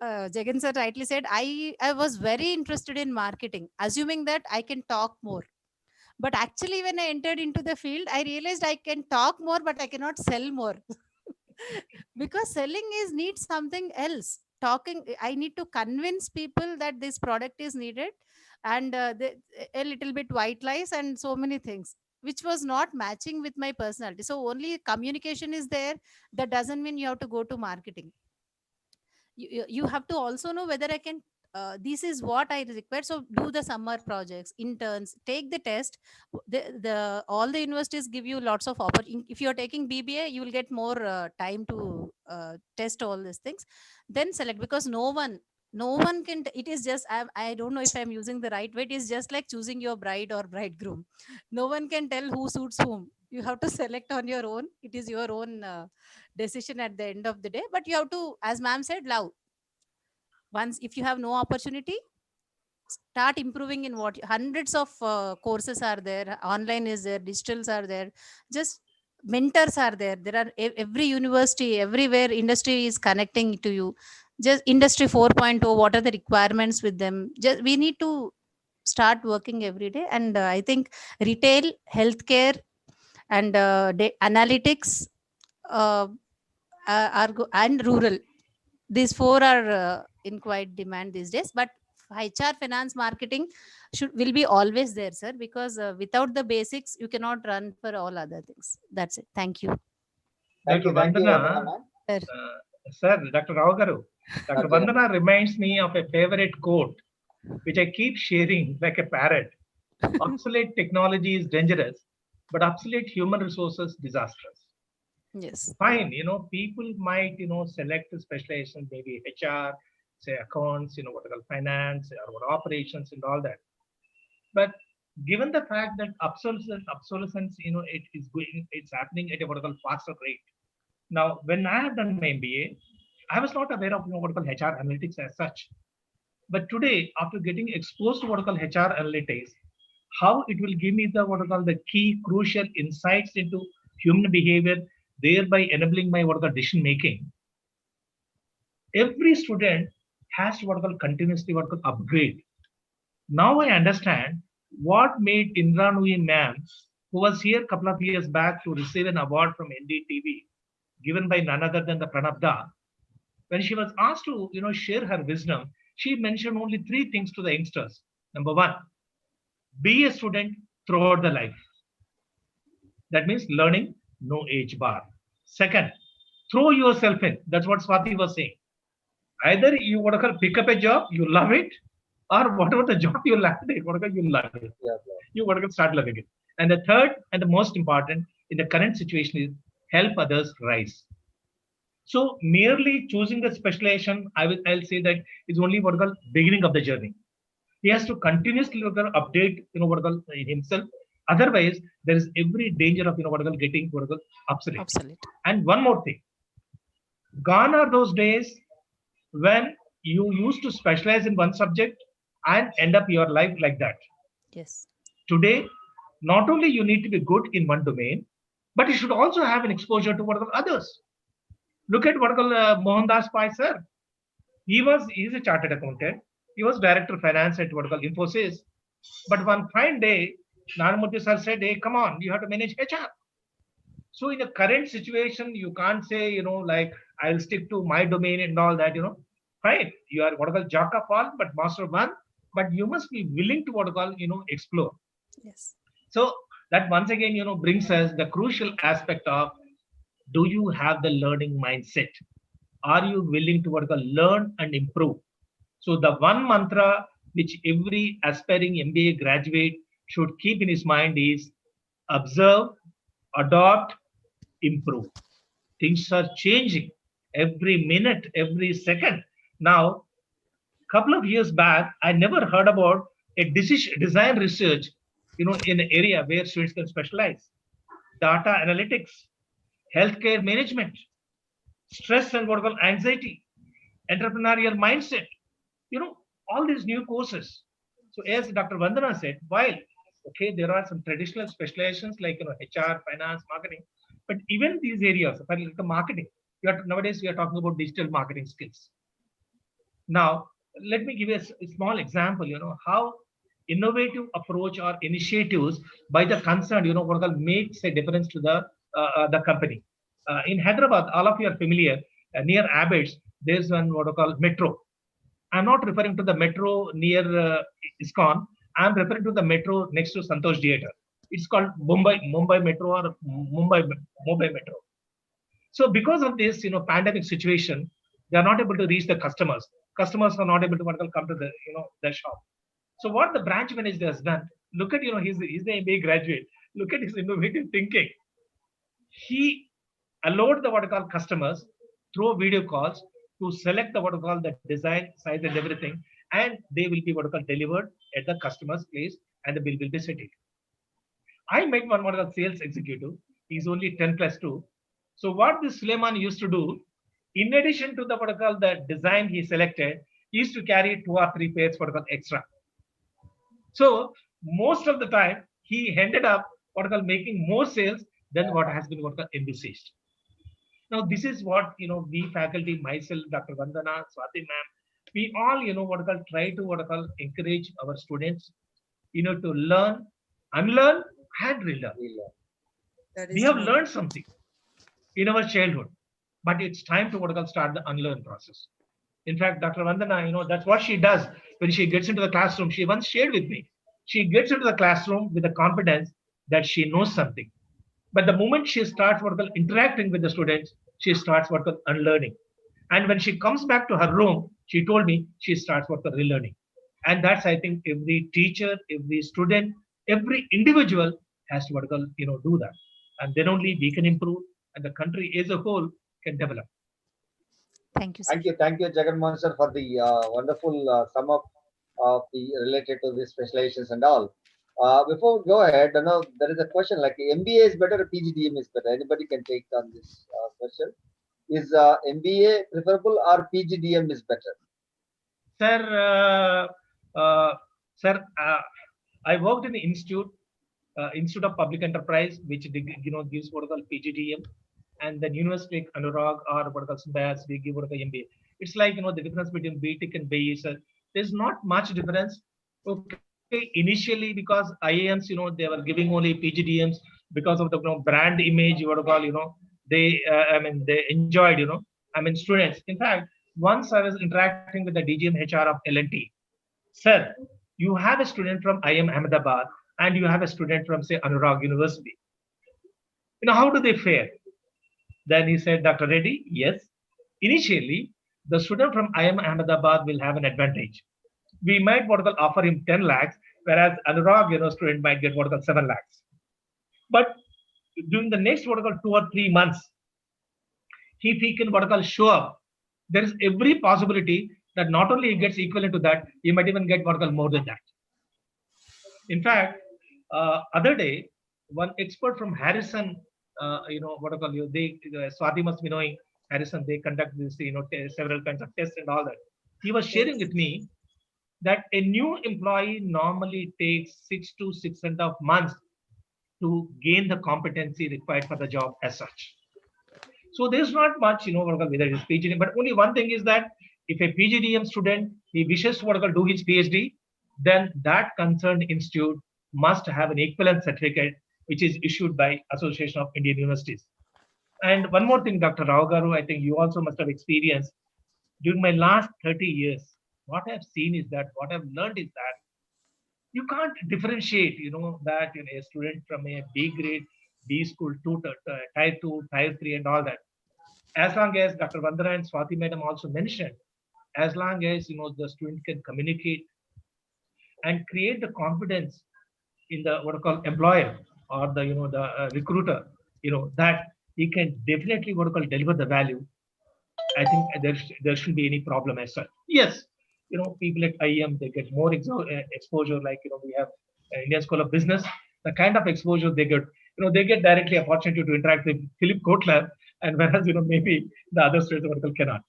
Jagan sir rightly said, I was very interested in marketing, assuming that I can talk more. But actually, when I entered into the field, I realized I can talk more, but I cannot sell more. Because selling is needs something else. Talking, I need to convince people that this product is needed, and a little bit white lies and so many things, which was not matching with my personality. So only communication is there. That doesn't mean you have to go to marketing. You have to also know whether I can, this is what I require. So do the summer projects, interns, take the test. The all the universities give you lots of opportunity. If you're taking BBA, you will get more time to test all these things, then select. Because no one can it is just, I don't know if I'm using the right way. It is just like choosing your bride or bridegroom. No one can tell who suits whom. You have to select on your own. It is your own decision at the end of the day. But you have to, as ma'am said, love. Once, if you have no opportunity, start improving in what hundreds of courses are there, online is there, digitals are there, just mentors are there. There are every university, everywhere industry is connecting to you. Just industry 4.0, what are the requirements with them? Just we need to start working every day. And I think retail, healthcare, and analytics, uh, and rural, these four are in quite demand these days. But HR, finance, marketing will be always there, sir, because without the basics you cannot run for all other things. That's it. Thank you. Thank Dr. you, Vandana, Vandana, ma'am. sir, Dr. Rao Garu, Dr. Okay. Vandana reminds me of a favorite quote, which I keep sharing like a parrot. Obsolete technology is dangerous, but obsolete human resources disastrous. Yes. Fine, people might, select a specialization, maybe HR, say accounts, what are called finance or what operations and all that. But given the fact that obsolescence, it's happening at a what are called faster rate. Now, when I have done my MBA, I was not aware of what are called HR analytics as such. But today, after getting exposed to what are called HR analytics, how it will give me the what are called the key crucial insights into human behavior, thereby enabling my what are called decision making. Every student has to what are called continuously what are called upgrade. Now I understand what made Indra Nui ma'am, who was here a couple of years back to receive an award from NDTV, given by none other than the Pranabda. When she was asked to share her wisdom, she mentioned only three things to the youngsters. Number one, be a student throughout the life. That means learning, no age bar. Second, throw yourself in. That's what Swati was saying. Either you want to pick up a job, you love it, or whatever the job you love it, you love it. Yeah. You want to start loving it. And the third and the most important in the current situation is help others rise. So merely choosing the specialization, I'll say that is only what called beginning of the journey. He has to continuously update what called himself. Otherwise, there is every danger of what called getting what called obsolete. Obsolete. And one more thing, gone are those days when you used to specialize in one subject and end up your life like that. Yes. Today, not only you need to be good in one domain, but you should also have an exposure to what are others. Look at what Mohandas Pai sir. He's a chartered accountant. He was director of finance at what Infosys. But one fine day, Narmurthy sir said, "Hey, come on, you have to manage HR." So in the current situation, you can't say, like I'll stick to my domain and all that, Fine, you are what I call jack of all, but master of one. But you must be willing to what I call, explore. Yes. So that once again, brings us the crucial aspect of, do you have the learning mindset? Are you willing to what I call learn and improve? So the one mantra which every aspiring MBA graduate should keep in his mind is observe, adopt, improve. Things are changing every minute, every second. Now, couple of years back, I never heard about a design research, in an area where students can specialize. Data analytics, healthcare management, stress and what we call anxiety, entrepreneurial mindset, all these new courses. So as Dr. Vandana said, while okay, there are some traditional specializations like HR, finance, marketing, but even these areas, like the marketing, nowadays we are talking about digital marketing skills. Now, let me give you a small example, how innovative approach or initiatives by the concerned, what makes a difference to the company. In Hyderabad, all of you are familiar, near Abbots, there's one what I call metro. I'm not referring to the metro near ISKCON. I'm referring to the metro next to Santosh Theatre. It's called Mumbai Metro or Mumbai Metro. So because of this, pandemic situation, they are not able to reach the customers. Customers are not able to come to the shop. So what the branch manager has done, look at, he's the MBA graduate. Look at his innovative thinking. He allowed the what I call customers through video calls to select the what I call the design, size, and everything, and they will be what I call delivered at the customer's place, and the bill will be settled. I met one what I call sales executive. He's only 10 plus 2. So what this Suleiman used to do, in addition to the what I call the design he selected, he used to carry 2 or 3 pairs what I call extra. So most of the time he ended up what I call making more sales than what has been what I call envisaged. Now this is what we faculty, myself, Dr. Vandana, Swati ma'am, we all what I call try to what I call encourage our students, to learn, unlearn, and relearn. We have learned something in our childhood, but it's time to what I call start the unlearn process. In fact, Dr. Vandana, that's what she does when she gets into the classroom. She once shared with me. She gets into the classroom with the confidence that she knows something. But the moment she starts what interacting with the students, she starts what unlearning. And when she comes back to her room, she told me she starts what relearning. And that's, I think, every teacher, every student, every individual has to what do that. And then only we can improve, and the country as a whole can develop. Thank you, sir. Thank you, Jaganmohan sir, for the wonderful sum up of the related to the specializations and all. Before we go ahead, there is a question like MBA is better or PGDM is better. Anybody can take on this question. Is MBA preferable or PGDM is better? Sir, sir, I worked in the Institute of Public Enterprise, which gives what is called PGDM, and then University like Anurag or what is called Symbiosis, we give what is called MBA. It's like the difference between BTech and BE. There's not much difference. Okay, initially because IIMs, they were giving only PGDMs because of the brand image. What to call, they they enjoyed. Students. In fact, once I was interacting with the DGM HR of L&T. Sir, you have a student from IIM Ahmedabad and you have a student from say Anurag University. How do they fare? Then he said, Dr. Reddy, yes. Initially, the student from IIM Ahmedabad will have an advantage. We might offer him 10 lakhs, whereas Anurag, student might get 7 lakhs. But during the next 2 or 3 months, if he can show up, there is every possibility that not only he gets equivalent to that, he might even get more than that. In fact, other day, one expert from Harrison, Swati must be knowing Harrison, they conduct this, several kinds of tests and all that. He was sharing with me that a new employee normally takes 6 to 6.5 months to gain the competency required for the job as such. So there's not much, whether it is PGDM, but only one thing is that if a PGDM student, he wishes to do his PhD, then that concerned institute must have an equivalent certificate, which is issued by Association of Indian Universities. And one more thing, Dr. Rao Garu, I think you also must have experienced. During my last 30 years, what I've seen is that, what I've learned is that you can't differentiate, that a student from a B grade, B school, Tier 2, Tier 3 and all that. As long as Dr. Vandana and Swati Madam also mentioned, as long as, the student can communicate and create the confidence in the employer or the recruiter, that he can definitely deliver the value. I think there shouldn't be any problem as such. Yes, people at IIM, they get more exposure, like we have Indian School of Business. The kind of exposure they get, they get directly opportunity to interact with Philip Kotler, and whereas maybe the other students cannot.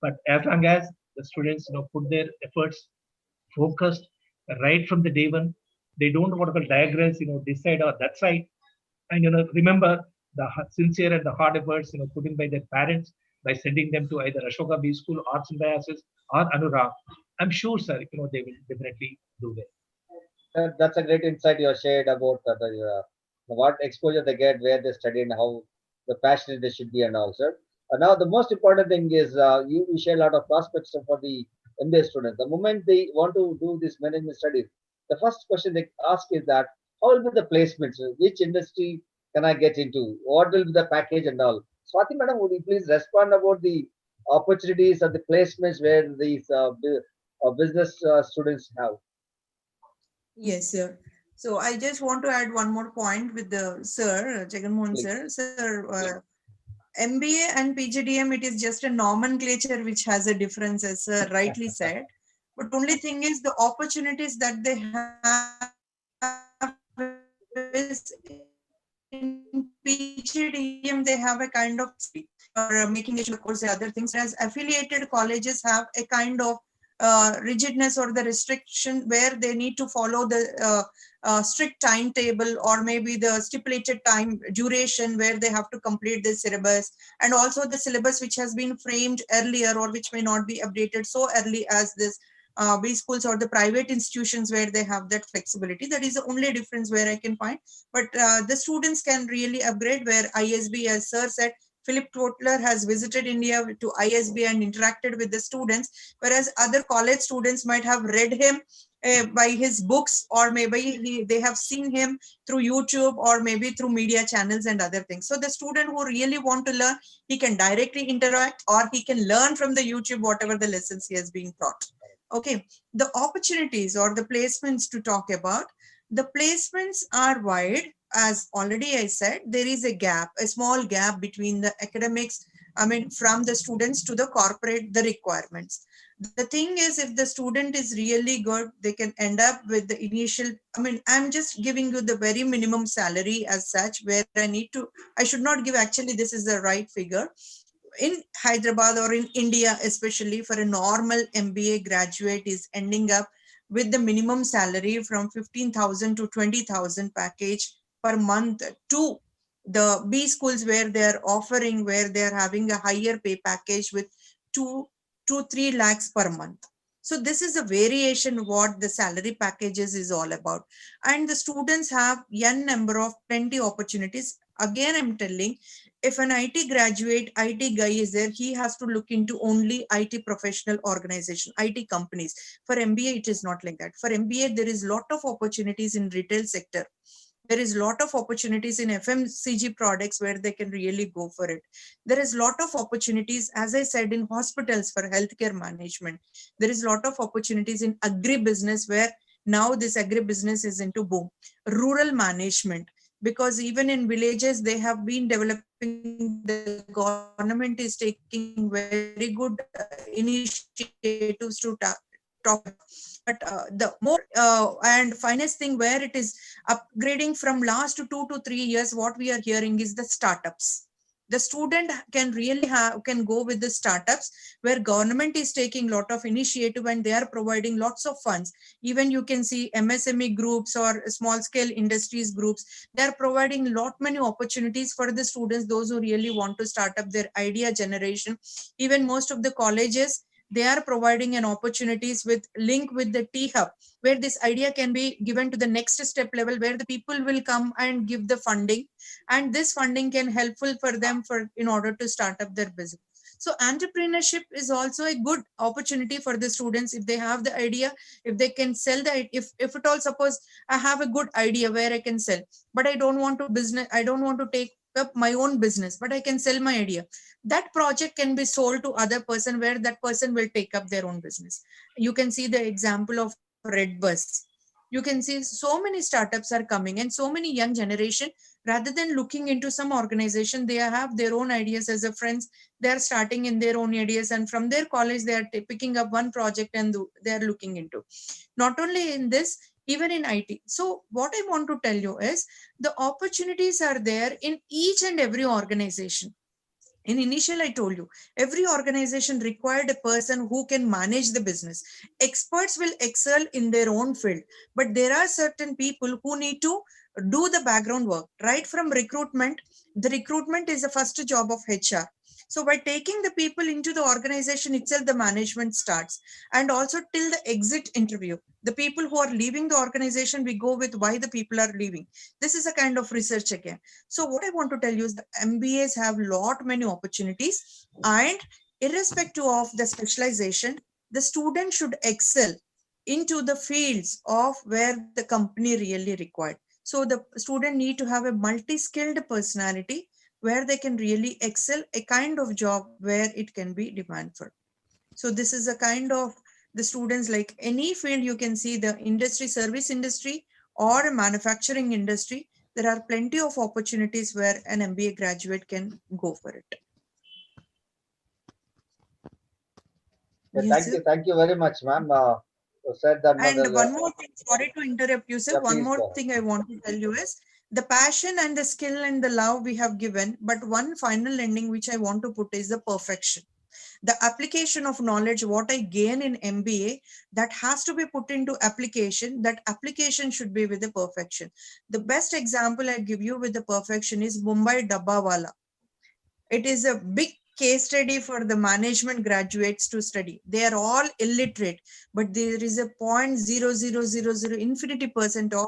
But as long as the students put their efforts focused right from the day one, they don't diagrams, this side or that side, and remember the sincere and the hard efforts put in by their parents by sending them to either Ashoka B School or Symbiosis or Anurag. I'm sure, sir, they will definitely do well. That's a great insight you shared about what exposure they get, where they study, and how the passionate they should be, and all, sir. Now, the most important thing is you share a lot of prospects for the MBA students. The moment they want to do this management studies, the first question they ask is that, how will be the placements? Which industry can I get into? What will be the package and all? Swati Madam, would you please respond about the opportunities or the placements where these business students have? Yes, sir. So I just want to add one more point with the sir, Jaganmohan sir. Sir, MBA and PGDM, it is just a nomenclature which has a difference, as sir rightly said. But only thing is the opportunities that they have is in PGDM, they have a kind of making it, of course, the other things, as affiliated colleges have a kind of rigidness or the restriction where they need to follow the strict timetable or maybe the stipulated time duration where they have to complete the syllabus, and also the syllabus which has been framed earlier or which may not be updated so early as this B schools or the private institutions where they have that flexibility. That is the only difference where I can find. But the students can really upgrade, where ISB, as sir said, Philip Kotler has visited India to ISB and interacted with the students, whereas other college students might have read him by his books, or maybe they have seen him through YouTube or maybe through media channels and other things. So the student who really want to learn, he can directly interact or he can learn from the YouTube whatever the lessons he has been taught. Okay, the opportunities or the placements to talk about. The placements are wide. As already I said, there is a gap, a small gap between the academics, from the students to the corporate, the requirements. The thing is, if the student is really good, they can end up with the initial, I'm just giving you the very minimum salary as such, where I should not give, actually, this is the right figure. In Hyderabad or in India, especially for a normal MBA graduate is ending up with the minimum salary from 15,000 to 20,000 package per month, to the B schools where they're offering, where they're having a higher pay package with 2 to 3 lakhs per month. So this is a variation what the salary packages is all about. And the students have n number of plenty opportunities. Again, I'm telling, if an IT graduate, IT guy is there, he has to look into only IT professional organization, IT companies. For MBA, it is not like that. For MBA, there is lot of opportunities in retail sector. There is lot of opportunities in FMCG products where they can really go for it. There is lot of opportunities, as I said, in hospitals for healthcare management. There is lot of opportunities in agri-business, where now this agri-business is into boom. Rural management, because even in villages, they have been developing, the government is taking very good initiatives to talk about. But the more and finest thing, where it is upgrading from last 2 to 3 years, what we are hearing is the startups. The student can really can go with the startups, where government is taking lot of initiative and they are providing lots of funds. Even you can see MSME groups or small scale industries groups, they are providing lot many opportunities for the students, those who really want to start up their idea generation. Even most of the colleges, they are providing an opportunities with link with the T Hub, where this idea can be given to the next step level, where the people will come and give the funding, and this funding can helpful for them for in order to start up their business. So entrepreneurship is also a good opportunity for the students. If they have the idea, if they can sell if at all, suppose I have a good idea where I can sell, but I don't want to take up my own business, but I can sell my idea. That project can be sold to other person, where that person will take up their own business. You can see the example of Red Bus. You can see so many startups are coming, and so many young generation, rather than looking into some organization, they have their own ideas as a friends. They are starting in their own ideas, and from their college they are picking up one project and they are looking into. Not only in this, even in IT. So what I want to tell you is, the opportunities are there in each and every organization. In initial, I told you, every organization required a person who can manage the business. Experts will excel in their own field, but there are certain people who need to do the background work. Right from recruitment, the recruitment is the first job of HR. So by taking the people into the organization itself, the management starts. And also till the exit interview, the people who are leaving the organization, we go with why the people are leaving. This is a kind of research again. So what I want to tell you is, the MBAs have lot many opportunities, and irrespective of the specialization, the student should excel into the fields of where the company really required. So the student need to have a multi-skilled personality, where they can really excel a kind of job where it can be demand for. So this is a kind of the students, like any field, you can see the industry, service industry or a manufacturing industry, there are plenty of opportunities where an MBA graduate can go for it. Yeah, Yes, thank you very much, ma'am. You said that no, and one more thing, sorry to interrupt you, sir. yeah, One please more go ahead. thing I want to tell you is, the passion and the skill and the love we have given, but one final ending which I want to put is the perfection. The application of knowledge, what I gain in MBA, that has to be put into application. That application should be with the perfection. The best example I give you with the perfection is Mumbai Dabbawala. It is a big case study for the management graduates to study. They are all illiterate, but there is a 0.0000 infinity% of,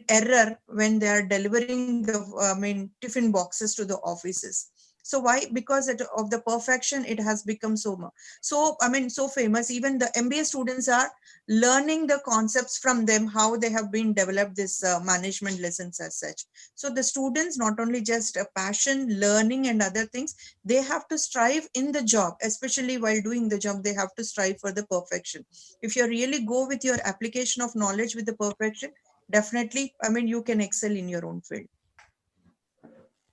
error when they are delivering the, tiffin boxes to the offices. So why? Because of the perfection, it has become so famous. Even the MBA students are learning the concepts from them, how they have been developed this management lessons as such. So the students, not only just a passion, learning and other things, they have to strive in the job, especially while doing the job, they have to strive for the perfection. If you really go with your application of knowledge with the perfection, definitely, I mean, you can excel in your own field.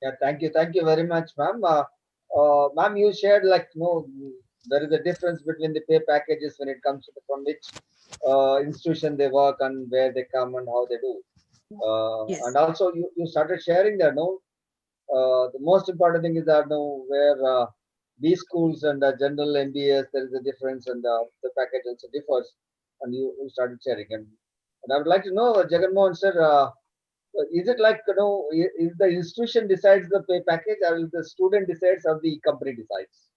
Yeah, thank you very much, ma'am. Ma'am, you shared like there is a difference between the pay packages when it comes to from which institution they work and where they come and how they do. And Yes. also you started sharing that the most important thing is that where B schools and general MBAs there is a difference and the package also differs, and you started sharing and I would like to know, Jaganmohan sir. Is it like is the institution decides the pay package or is the student decides or the company decides?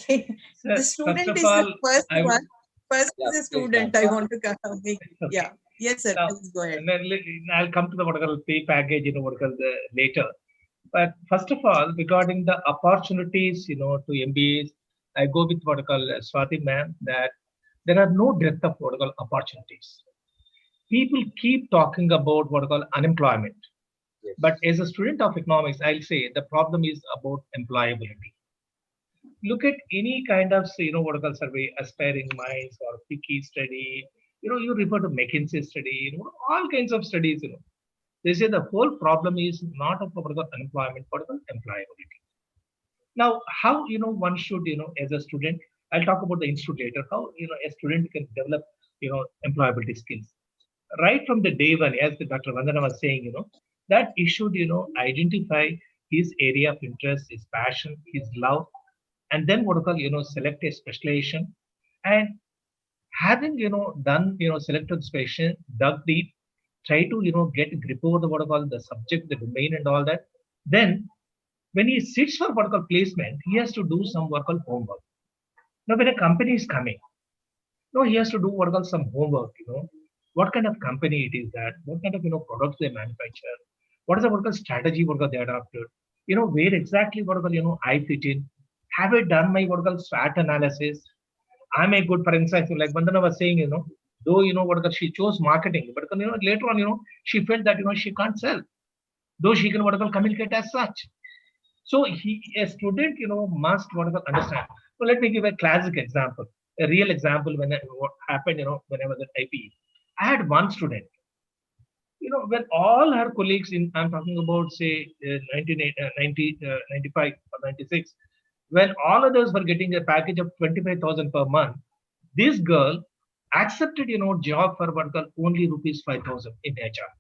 The So first student of is the all, first I would one. First Yeah, is the please, ma'am. student. I want to make. okay. Yeah. Yes, sir. Now, Please go ahead. and then I'll come to the what I call pay package, what I call the later. But first of all, regarding the opportunities, to MBAs, I go with what I call Swati ma'am, that there are no depth of what I call opportunities. People keep talking about what I call unemployment. Yes. But as a student of economics, I'll say the problem is about employability. Look at any kind of, what I call survey, aspiring minds or picky study. You refer to McKinsey study, all kinds of studies. They say the whole problem is not of what I call unemployment, but of employability. Now, how one should as a student, I'll talk about the institute later. How a student can develop employability skills right from the day one, as the Dr. Vandana was saying, that he should identify his area of interest, his passion, his love, and then what I call select a specialization, and having done selected specialization, dug deep, try to get a grip over the what I call the subject, the domain, and all that. Then when he sits for what I call placement, he has to do some what I call homework. Now, when a company is coming, no, he has to do what I call some homework. What kind of company it is that, what kind of products they manufacture, what is the what I call strategy what I call they adopted, where exactly what I call I fit in. Have I done my what I call SWOT analysis? I'm a good, for instance, like Vandana was saying, though what I call she chose marketing, but later on, she felt that she can't sell, though she can what I call communicate as such. So a student, must what I call understand. So let me give a classic example, a real example what happened, when I was at IPE. I had one student, when all her colleagues I'm talking about, say, 95 or 96, when all others were getting a package of 25,000 per month, this girl accepted, job for what called only rupees 5,000 in HR.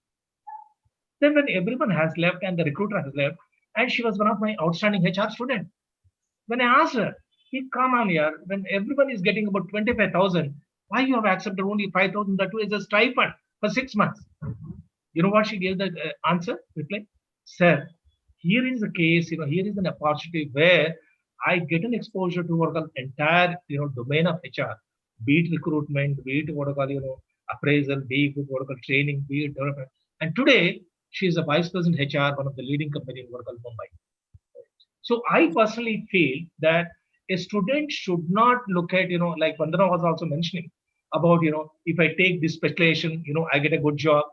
Then when everyone has left and the recruiter has left, and she was one of my outstanding HR student, when I asked her, hey, come on here, when everyone is getting about 25,000, why you have accepted only 5,000? That was a stipend for 6 months. You know what she gave the reply? Sir, here is the case, here is an opportunity where I get an exposure to what I call entire, domain of HR, be it recruitment, be it what I call, appraisal, be it what I call training, be it development. And today, she is a vice president HR, one of the leading company in what I call Mumbai. So I personally feel that a student should not look at, like Vandana was also mentioning about, if I take this specialization, I get a good job,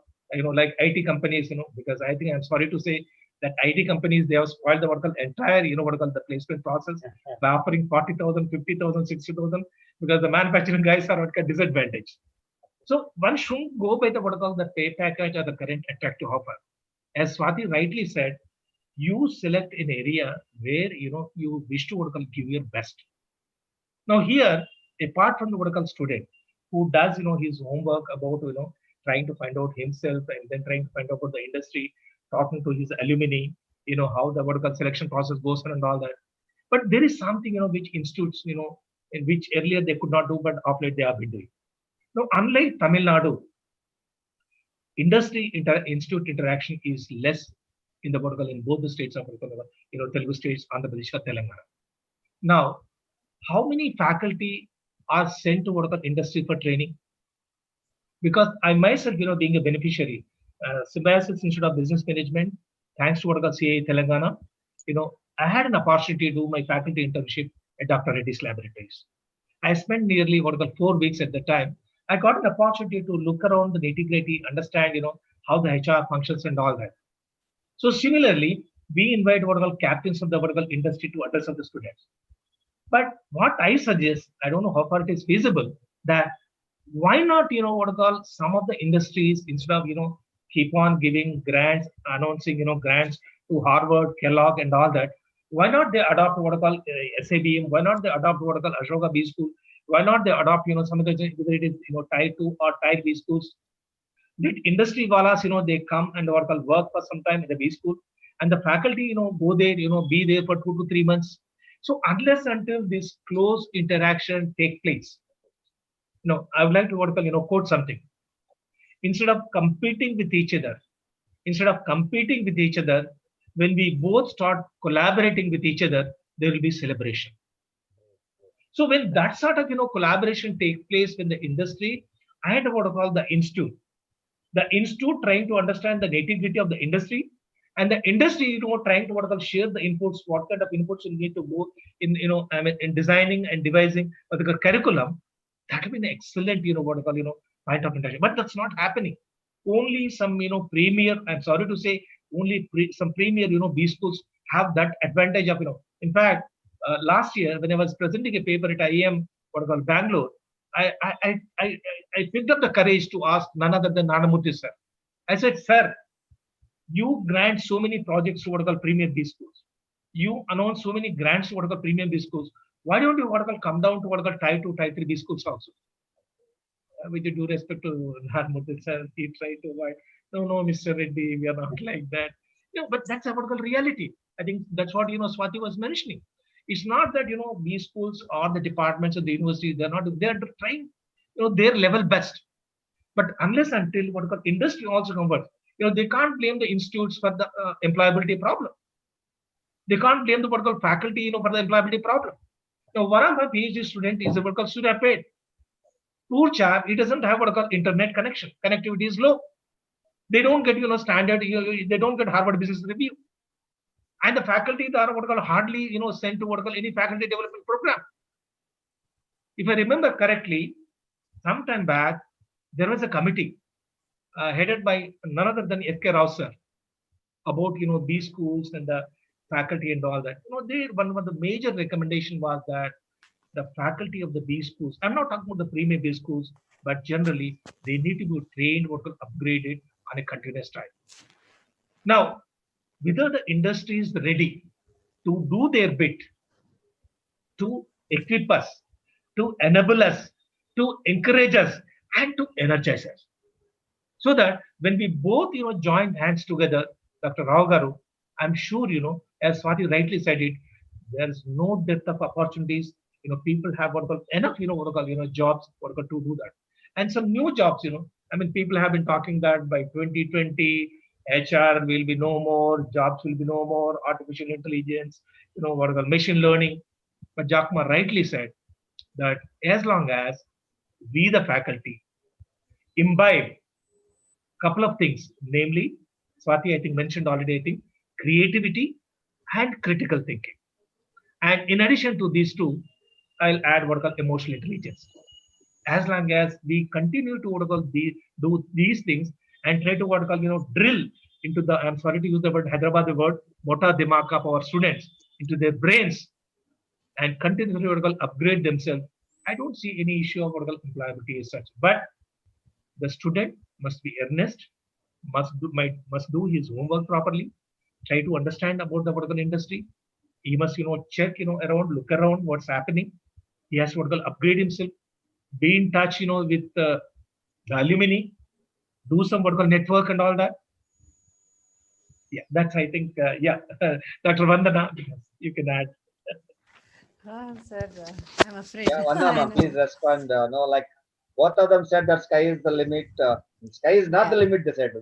like IT companies, because I think I'm sorry to say that IT companies, they have spoiled the what I call entire, what I call the placement process by offering 40,000, 50,000, 60,000, because the manufacturing guys are at a disadvantage. So one shouldn't go by the what I call the pay package or the current attractive offer. As Swati rightly said, you select an area where you wish to what I call give your best. Now here, apart from the what I call student who does his homework about trying to find out himself and then trying to find out about the industry, talking to his alumni, how the what I call selection process goes on and all that. But there is something which institutes in which earlier they could not do, but of late they have been doing. Now, unlike Tamil Nadu, institute interaction is less in the Portugal in both the states of Telugu states, Andhra Pradesh, Telangana. Now, how many faculty are sent to what industry for training? Because I myself, being a beneficiary, Symbiosis Institute of Business Management, thanks to what CA Telangana, I had an opportunity to do my faculty internship at Dr. Reddy's laboratories. I spent nearly 4 weeks at the time. I got an opportunity to look around the nitty-gritty, understand, how the HR functions and all that. So similarly, we invite what are called captains of the what are called industry to address of the students. But what I suggest, I don't know how far it is feasible, that Why not, what I call some of the industries, instead of, keep on giving grants, announcing, grants to Harvard, Kellogg, and all that. Why not they adopt what I call SABM? Why not they adopt what I call Ashoka B school? Why not they adopt, some of the, whether it is, Tier 2 or Tier B schools? That industry walas, they come and what I call work for some time in the B school, and the faculty, go there, be there for 2 to 3 months. So unless until this close interaction take place, I would like to what I call, quote something. Instead of competing with each other, when we both start collaborating with each other, there will be celebration. So when that sort of collaboration takes place with the industry and what I call the institute trying to understand the nitty-gritty of the industry, and the industry trying to what I call share the inputs, what kind of inputs you need to go in, in designing and devising the curriculum, that would be an excellent what I call point of interaction. But that's not happening. Only some premier, I'm sorry to say, only some premier B schools have that advantage of in fact, last year when I was presenting a paper at IIM what I call Bangalore, I picked up the courage to ask none other than Nanamurthy sir. I said, sir, you grant so many projects to what I call premier B schools. You announce so many grants to what I call premier B schools. Why don't you what I call come down to what I call Tier 2, Tier 3 B schools also? With due respect to Nanamurthy sir, he tried to avoid. No, Mr. Reddy, we are not like that. But that's a what I call reality. I think that's what Swati was mentioning. It's not that B schools or the departments of the university, they're trying their level best. But unless until what I call industry also converts, they can't blame the institutes for the employability problem. They can't blame the what I call faculty for the employability problem. One of my PhD student is a what I call Surapet. Poor chap, he doesn't have what I call internet connection. Connectivity is low. They don't get standard. They don't get Harvard Business Review. And the faculty that are what I call hardly sent to what I call any faculty development program. If I remember correctly, some time back there was a committee headed by none other than S.K. Rao sir about B schools and the faculty and all that. One of the major recommendation was that the faculty of the B schools, I'm not talking about the premier B schools, but generally they need to be trained, upgraded on a continuous time. Now, whether the industry is ready to do their bit to equip us, to enable us, to encourage us, and to energize us. So that when we both, join hands together, Dr. Rao Garu, I'm sure, as Swati rightly said it, there's no depth of opportunities. People have enough, jobs, to do that. And some new jobs, people have been talking that by 2020, HR will be no more, jobs will be no more, artificial intelligence, machine learning. But Jakma rightly said that as long as we, the faculty, imbibe couple of things, namely, Swati, I think mentioned already, I think, creativity and critical thinking. And in addition to these two, I'll add what I call emotional intelligence. As long as we continue to what I call do these things and try to what I call drill into the, I'm sorry to use the word Hyderabad word, mota dimag of our students into their brains and continuously what I call upgrade themselves, I don't see any issue of what I call employability as such. But the student must be earnest, must do his homework properly, try to understand about the vertical industry. He must check around, look around what's happening. He has to upgrade himself, be in touch with the alumni, do some vertical network and all that. Yeah, that's I think Dr. Vandana, you can add. Sir, I'm afraid. Yeah, Vandana, please respond. Like both of them said that sky is the limit. Sky is not the limit, they said.